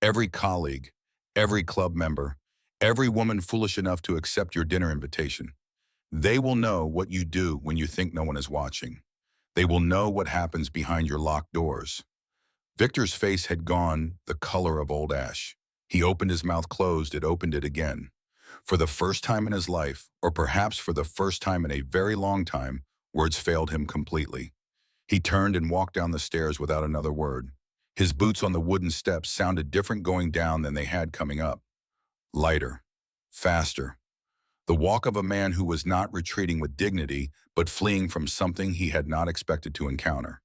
Every colleague, every club member, every woman foolish enough to accept your dinner invitation. They will know what you do when you think no one is watching. They will know what happens behind your locked doors." Victor's face had gone the color of old ash. He opened his mouth, closed it, opened it again. For the first time in his life, or perhaps for the first time in a very long time, words failed him completely. He turned and walked down the stairs without another word. His boots on the wooden steps sounded different going down than they had coming up. Lighter, faster. The walk of a man who was not retreating with dignity, but fleeing from something he had not expected to encounter.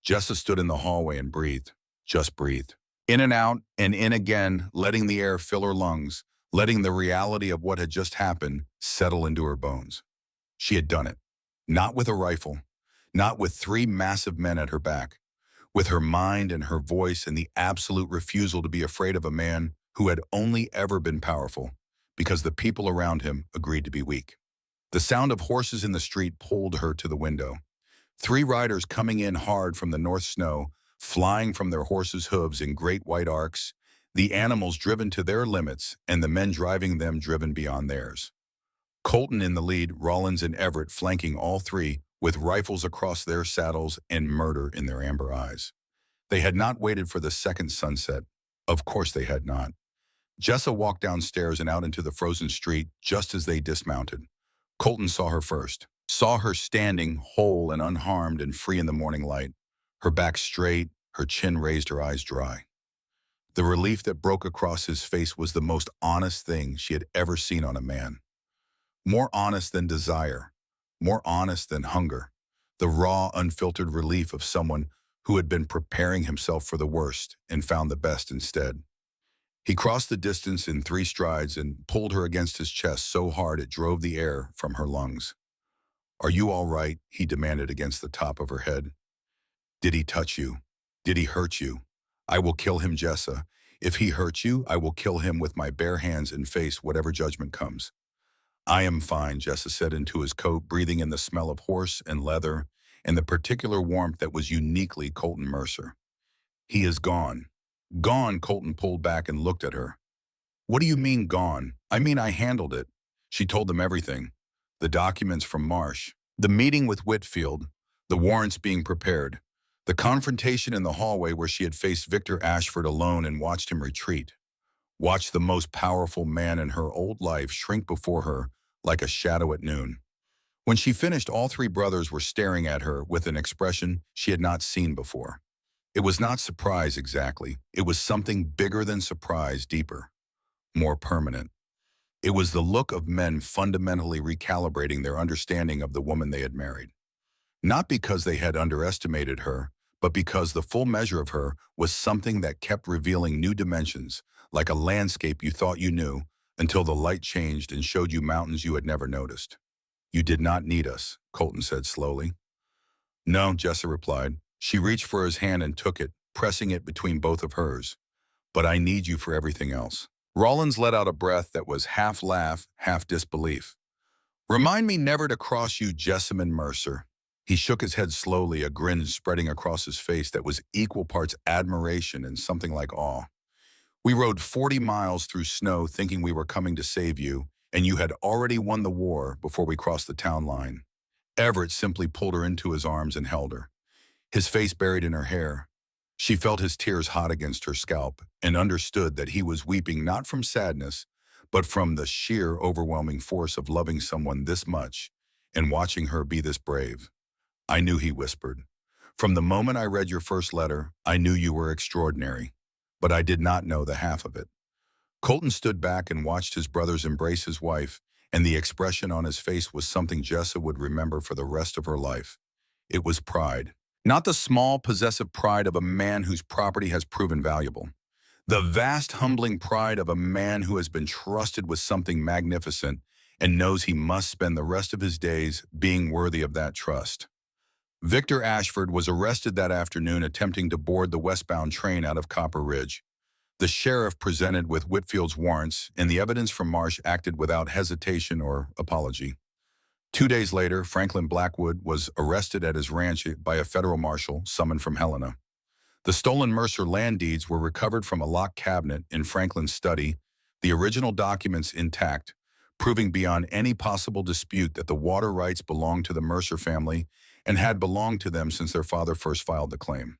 Jessa stood in the hallway and breathed, just breathed. In and out and in again, letting the air fill her lungs, letting the reality of what had just happened settle into her bones. She had done it. Not with a rifle, not with 3 massive men at her back, with her mind and her voice and the absolute refusal to be afraid of a man who had only ever been powerful, because the people around him agreed to be weak. The sound of horses in the street pulled her to the window. 3 riders coming in hard from the north snow, flying from their horses' hooves in great white arcs, the animals driven to their limits and the men driving them driven beyond theirs. Colton in the lead, Rollins and Everett flanking all three, with rifles across their saddles and murder in their amber eyes. They had not waited for the second sunset. Of course they had not. Jessa walked downstairs and out into the frozen street just as they dismounted. Colton saw her first, saw her standing, whole and unharmed and free in the morning light, her back straight, her chin raised, her eyes dry. The relief that broke across his face was the most honest thing she had ever seen on a man. More honest than desire, more honest than hunger. The raw, unfiltered relief of someone who had been preparing himself for the worst and found the best instead. He crossed the distance in 3 strides and pulled her against his chest so hard it drove the air from her lungs. "Are you all right?" he demanded against the top of her head. "Did he touch you? Did he hurt you? I will kill him, Jessa. If he hurts you, I will kill him with my bare hands and face whatever judgment comes." "I am fine," Jessa said into his coat, breathing in the smell of horse and leather and the particular warmth that was uniquely Colton Mercer. "He is gone." "Gone?" Colton pulled back and looked at her. "What do you mean gone?" "I mean I handled it." She told them everything. The documents from Marsh, the meeting with Whitfield, the warrants being prepared, the confrontation in the hallway where she had faced Victor Ashford alone and watched him retreat. Watched the most powerful man in her old life shrink before her like a shadow at noon. When she finished, all 3 brothers were staring at her with an expression she had not seen before. It was not surprise exactly. It was something bigger than surprise, deeper, more permanent. It was the look of men fundamentally recalibrating their understanding of the woman they had married. Not because they had underestimated her, but because the full measure of her was something that kept revealing new dimensions, like a landscape you thought you knew, until the light changed and showed you mountains you had never noticed. "You did not need us," Colton said slowly. "No," Jessa replied. She reached for his hand and took it, pressing it between both of hers. "But I need you for everything else." Rollins let out a breath that was half laugh, half disbelief. "Remind me never to cross you, Jessamine Mercer." He shook his head slowly, a grin spreading across his face that was equal parts admiration and something like awe. "We rode 40 miles through snow thinking we were coming to save you, and you had already won the war before we crossed the town line." Everett simply pulled her into his arms and held her, his face buried in her hair. She felt his tears hot against her scalp and understood that he was weeping not from sadness, but from the sheer, overwhelming force of loving someone this much and watching her be this brave. "I knew," he whispered. "From the moment I read your first letter, I knew you were extraordinary, but I did not know the half of it." Colton stood back and watched his brothers embrace his wife, and the expression on his face was something Jessa would remember for the rest of her life. It was pride. Not the small, possessive pride of a man whose property has proven valuable. The vast, humbling pride of a man who has been trusted with something magnificent and knows he must spend the rest of his days being worthy of that trust. Victor Ashford was arrested that afternoon attempting to board the westbound train out of Copper Ridge. The sheriff presented with Whitfield's warrants, and the evidence from Marsh acted without hesitation or apology. 2 days later, Franklin Blackwood was arrested at his ranch by a federal marshal summoned from Helena. The stolen Mercer land deeds were recovered from a locked cabinet in Franklin's study, the original documents intact, proving beyond any possible dispute that the water rights belonged to the Mercer family and had belonged to them since their father first filed the claim.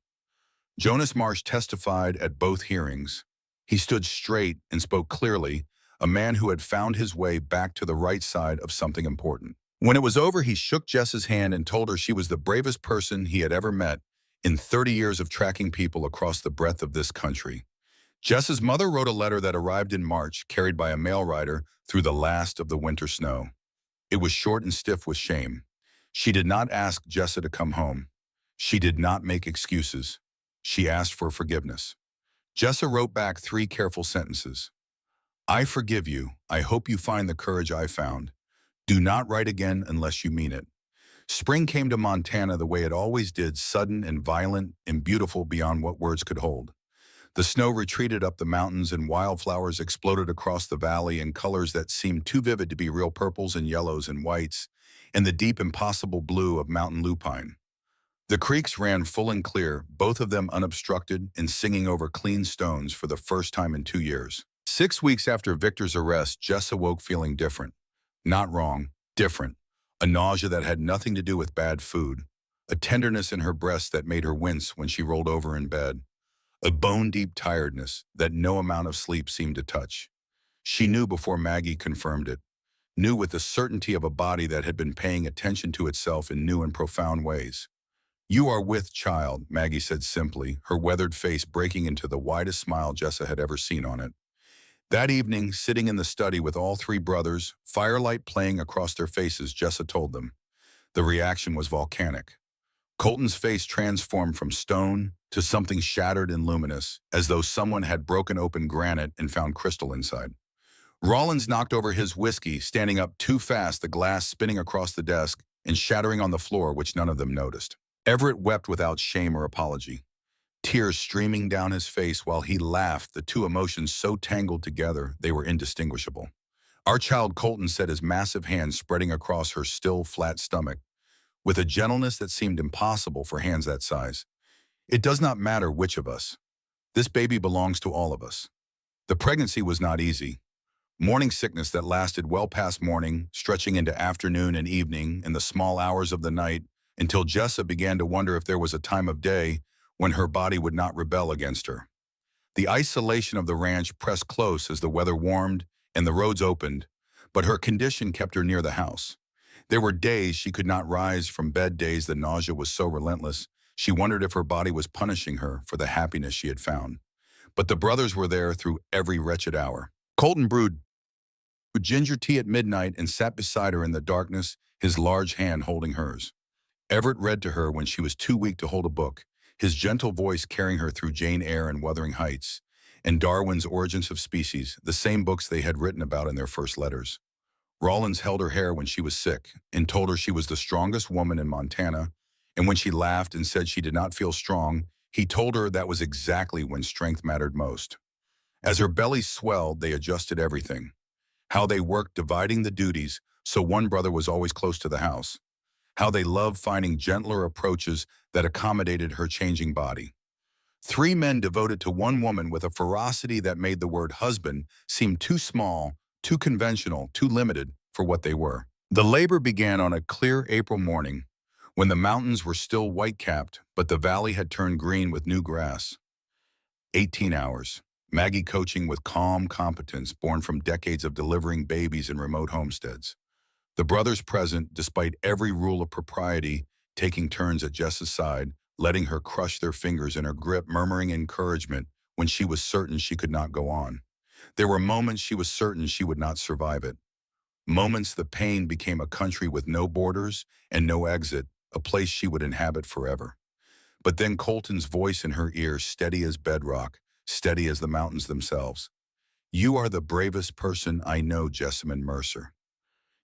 Jonas Marsh testified at both hearings. He stood straight and spoke clearly, a man who had found his way back to the right side of something important. When it was over, he shook Jess's hand and told her she was the bravest person he had ever met in 30 years of tracking people across the breadth of this country. Jess's mother wrote a letter that arrived in March, carried by a mail rider through the last of the winter snow. It was short and stiff with shame. She did not ask Jessa to come home. She did not make excuses. She asked for forgiveness. Jessa wrote back 3 careful sentences. "I forgive you. I hope you find the courage I found. Do not write again unless you mean it." Spring came to Montana the way it always did, sudden and violent and beautiful beyond what words could hold. The snow retreated up the mountains and wildflowers exploded across the valley in colors that seemed too vivid to be real, purples and yellows and whites, and the deep, impossible blue of mountain lupine. The creeks ran full and clear, both of them unobstructed and singing over clean stones for the first time in 2 years. 6 weeks after Victor's arrest, Jess awoke feeling different. Not wrong, different. A nausea that had nothing to do with bad food. A tenderness in her breast that made her wince when she rolled over in bed. A bone-deep tiredness that no amount of sleep seemed to touch. She knew before Maggie confirmed it. Knew with the certainty of a body that had been paying attention to itself in new and profound ways. "You are with child," Maggie said simply, her weathered face breaking into the widest smile Jessa had ever seen on it. That evening, sitting in the study with all three brothers, firelight playing across their faces, Jessa told them. The reaction was volcanic. Colton's face transformed from stone to something shattered and luminous, as though someone had broken open granite and found crystal inside. Rollins knocked over his whiskey, standing up too fast, the glass spinning across the desk and shattering on the floor, which none of them noticed. Everett wept without shame or apology, tears streaming down his face while he laughed, the two emotions so tangled together they were indistinguishable. Our child Colton said, his massive hands spreading across her still, flat stomach, with a gentleness that seemed impossible for hands that size. "It does not matter which of us. This baby belongs to all of us." The pregnancy was not easy. Morning sickness that lasted well past morning, stretching into afternoon and evening and the small hours of the night, until Jessa began to wonder if there was a time of day when her body would not rebel against her. The isolation of the ranch pressed close as the weather warmed and the roads opened, but her condition kept her near the house. There were days she could not rise from bed, days the nausea was so relentless, she wondered if her body was punishing her for the happiness she had found. But the brothers were there through every wretched hour. Colton brewed ginger tea at midnight and sat beside her in the darkness, his large hand holding hers. Everett read to her when she was too weak to hold a book, his gentle voice carrying her through Jane Eyre and Wuthering Heights, and Darwin's Origins of Species, the same books they had written about in their first letters. Rollins held her hair when she was sick and told her she was the strongest woman in Montana, and when she laughed and said she did not feel strong, he told her that was exactly when strength mattered most. As her belly swelled, they adjusted everything. How they worked dividing the duties so one brother was always close to the house. How they loved finding gentler approaches that accommodated her changing body. Three men devoted to one woman with a ferocity that made the word husband seem too small, too conventional, too limited for what they were. The labor began on a clear April morning, when the mountains were still white-capped, but the valley had turned green with new grass. 18 hours. Maggie coaching with calm competence born from decades of delivering babies in remote homesteads. The brothers present, despite every rule of propriety, taking turns at Jess's side, letting her crush their fingers in her grip, murmuring encouragement when she was certain she could not go on. There were moments she was certain she would not survive it. Moments the pain became a country with no borders and no exit, a place she would inhabit forever. But then Colton's voice in her ear, steady as bedrock, steady as the mountains themselves. "You are the bravest person I know, Jessamine Mercer.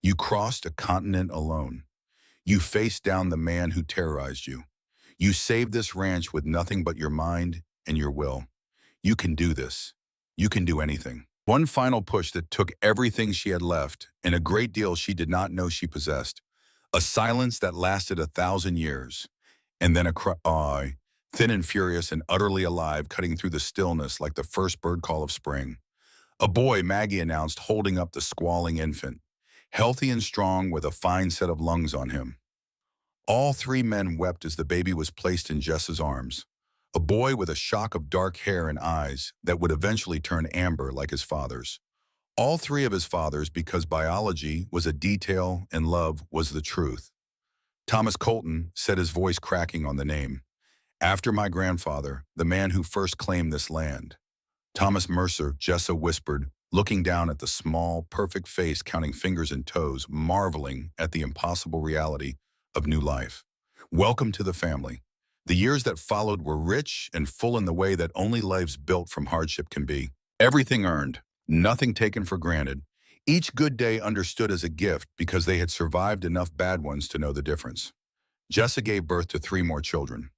You crossed a continent alone. You faced down the man who terrorized you. You saved this ranch with nothing but your mind and your will. You can do this. You can do anything." One final push that took everything she had left, and a great deal she did not know she possessed. A silence that lasted 1,000 years. And then a cry, thin and furious and utterly alive, cutting through the stillness like the first bird call of spring. "A boy," Maggie announced, holding up the squalling infant. "Healthy and strong with a fine set of lungs on him." All three men wept as the baby was placed in Jess's arms. A boy with a shock of dark hair and eyes that would eventually turn amber like his father's. All three of his fathers, because biology was a detail and love was the truth. Thomas Colton, said, his voice cracking on the name. "After my grandfather, the man who first claimed this land." "Thomas Mercer," Jessa whispered, looking down at the small, perfect face, counting fingers and toes, marveling at the impossible reality of new life. "Welcome to the family." The years that followed were rich and full in the way that only lives built from hardship can be. Everything earned, nothing taken for granted. Each good day understood as a gift because they had survived enough bad ones to know the difference. Jessa gave birth to three more children.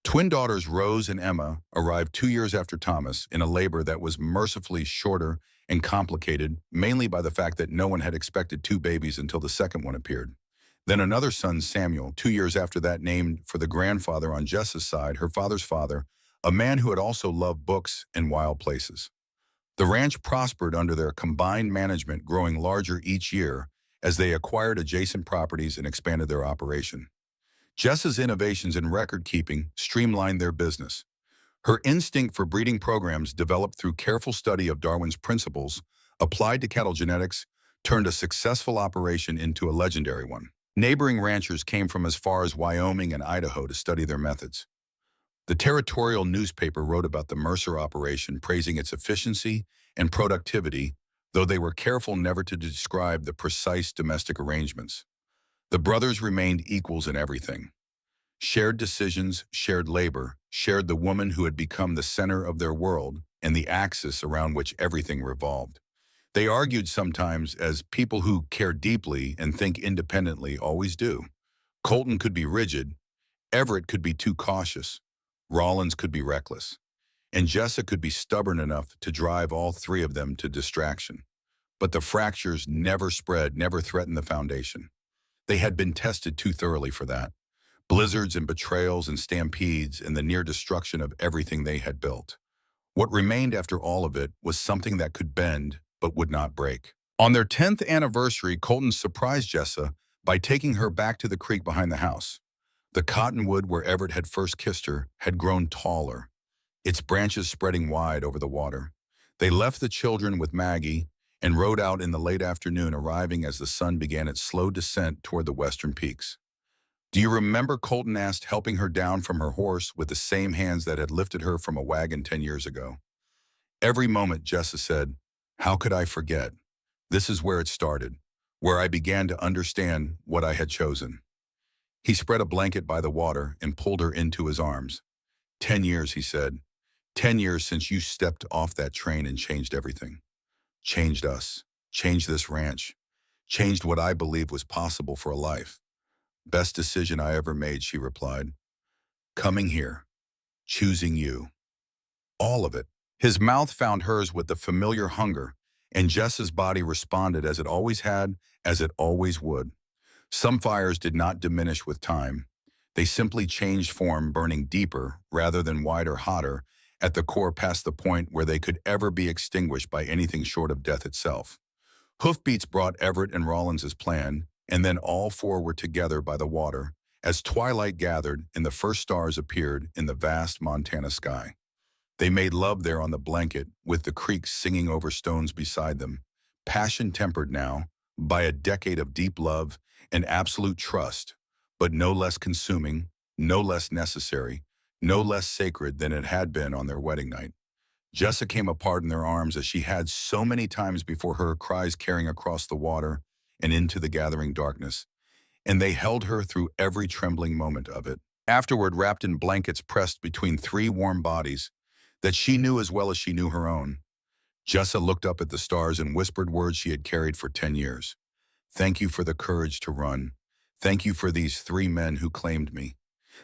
Twin daughters Rose and Emma arrived 2 years after Thomas in a labor that was mercifully shorter and complicated, mainly by the fact that no one had expected two babies until the second one appeared. Then another son, Samuel, 2 years after that, named for the grandfather on Jessa's side, her father's father, a man who had also loved books and wild places. The ranch prospered under their combined management, growing larger each year, as they acquired adjacent properties and expanded their operation. Jessa's innovations in record-keeping streamlined their business. Her instinct for breeding programs developed through careful study of Darwin's principles, applied to cattle genetics, turned a successful operation into a legendary one. Neighboring ranchers came from as far as Wyoming and Idaho to study their methods. The territorial newspaper wrote about the Mercer operation, praising its efficiency and productivity, though they were careful never to describe the precise domestic arrangements. The brothers remained equals in everything. Shared decisions, shared labor, shared the woman who had become the center of their world and the axis around which everything revolved. They argued sometimes as people who care deeply and think independently always do. Colton could be rigid, Everett could be too cautious, Rollins could be reckless, and Jessa could be stubborn enough to drive all three of them to distraction. But the fractures never spread, never threatened the foundation. They had been tested too thoroughly for that. Blizzards and betrayals and stampedes and the near destruction of everything they had built. What remained after all of it was something that could bend but would not break. On their 10th anniversary, Colton surprised Jessa by taking her back to the creek behind the house. The cottonwood where Everett had first kissed her had grown taller, its branches spreading wide over the water. They left the children with Maggie and rode out in the late afternoon, arriving as the sun began its slow descent toward the western peaks. "Do you remember," Colton asked, helping her down from her horse with the same hands that had lifted her from a wagon 10 years ago. "Every moment," Jessa said. "How could I forget? This is where it started, where I began to understand what I had chosen." He spread a blanket by the water and pulled her into his arms. 10 years, he said. 10 years since you stepped off that train and changed everything. Changed us. Changed this ranch. Changed what I believed was possible for a life. Best decision I ever made," she replied. "Coming here. Choosing you. All of it." His mouth found hers with the familiar hunger, and Jessa's body responded as it always had, as it always would. Some fires did not diminish with time. They simply changed form, burning deeper rather than wider, hotter, at the core past the point where they could ever be extinguished by anything short of death itself. Hoofbeats brought Everett and Rollins as planned, and then all four were together by the water as twilight gathered and the first stars appeared in the vast Montana sky. They made love there on the blanket, with the creek singing over stones beside them, passion tempered now by a decade of deep love and absolute trust, but no less consuming, no less necessary, no less sacred than it had been on their wedding night. Jessa came apart in their arms as she had so many times before, her cries carrying across the water and into the gathering darkness, and they held her through every trembling moment of it. Afterward, wrapped in blankets pressed between three warm bodies that she knew as well as she knew her own, Jessa looked up at the stars and whispered words she had carried for 10 years. "Thank you for the courage to run. Thank you for these three men who claimed me.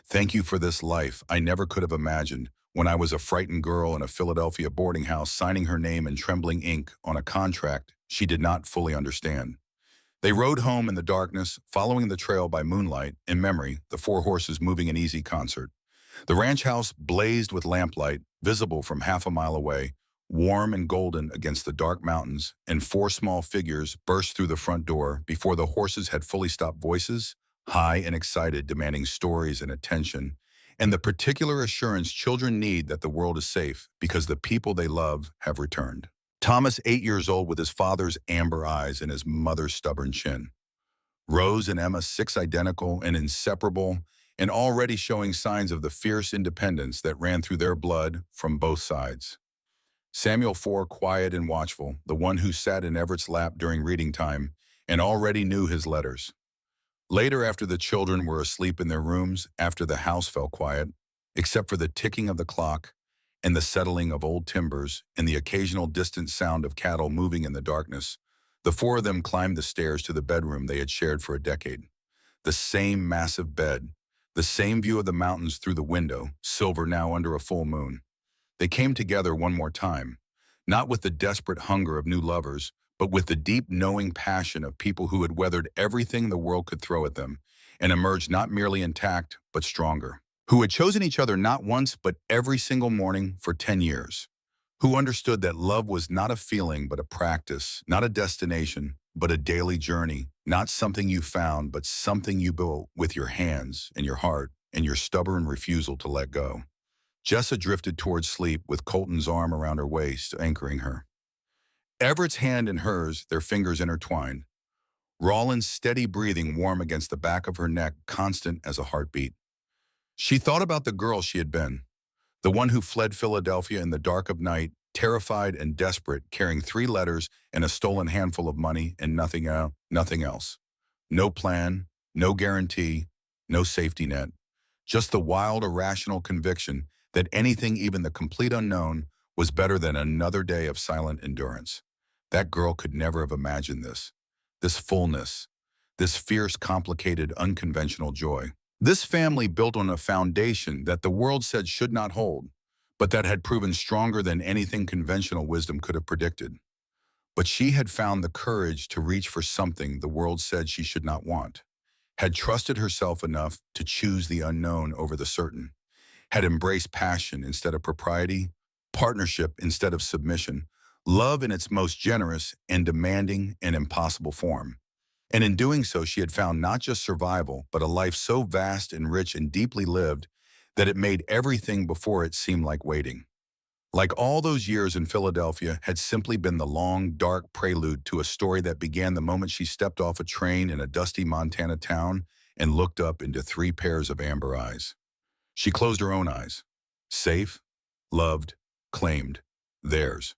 Thank you for this life I never could have imagined when I was a frightened girl in a Philadelphia boarding house signing her name in trembling ink on a contract she did not fully understand." They rode home in the darkness, following the trail by moonlight, in memory, the four horses moving in easy concert. The ranch house blazed with lamplight, visible from half a mile away, warm and golden against the dark mountains, and four small figures burst through the front door before the horses had fully stopped, voices, high and excited, demanding stories and attention, and the particular assurance children need that the world is safe because the people they love have returned. Thomas, 8 years old, with his father's amber eyes and his mother's stubborn chin. Rose and Emma, 6, identical and inseparable, and already showing signs of the fierce independence that ran through their blood from both sides. Samuel, 4, quiet and watchful, the one who sat in Everett's lap during reading time and already knew his letters. Later, after the children were asleep in their rooms, after the house fell quiet, except for the ticking of the clock and the settling of old timbers and the occasional distant sound of cattle moving in the darkness, the four of them climbed the stairs to the bedroom they had shared for a decade. The same massive bed, the same view of the mountains through the window, silver now under a full moon. They came together one more time, not with the desperate hunger of new lovers, but with the deep knowing passion of people who had weathered everything the world could throw at them and emerged not merely intact, but stronger. Who had chosen each other not once, but every single morning for 10 years. Who understood that love was not a feeling, but a practice, not a destination, but a daily journey, not something you found, but something you built with your hands and your heart and your stubborn refusal to let go. Jessa drifted towards sleep with Colton's arm around her waist, anchoring her. Everett's hand in hers, their fingers intertwined. Rawlins' steady breathing warm against the back of her neck, constant as a heartbeat. She thought about the girl she had been, the one who fled Philadelphia in the dark of night, terrified and desperate, carrying 3 letters and a stolen handful of money and nothing else. No plan, no guarantee, no safety net. Just the wild, irrational conviction that anything, even the complete unknown, was better than another day of silent endurance. That girl could never have imagined this. This fullness, this fierce, complicated, unconventional joy. This family built on a foundation that the world said should not hold, but that had proven stronger than anything conventional wisdom could have predicted. But she had found the courage to reach for something the world said she should not want, had trusted herself enough to choose the unknown over the certain, had embraced passion instead of propriety, partnership instead of submission, love in its most generous and demanding and impossible form. And in doing so, she had found not just survival, but a life so vast and rich and deeply lived that it made everything before it seem like waiting. Like all those years in Philadelphia had simply been the long, dark prelude to a story that began the moment she stepped off a train in a dusty Montana town and looked up into 3 pairs of amber eyes. She closed her own eyes. Safe, loved, claimed, theirs.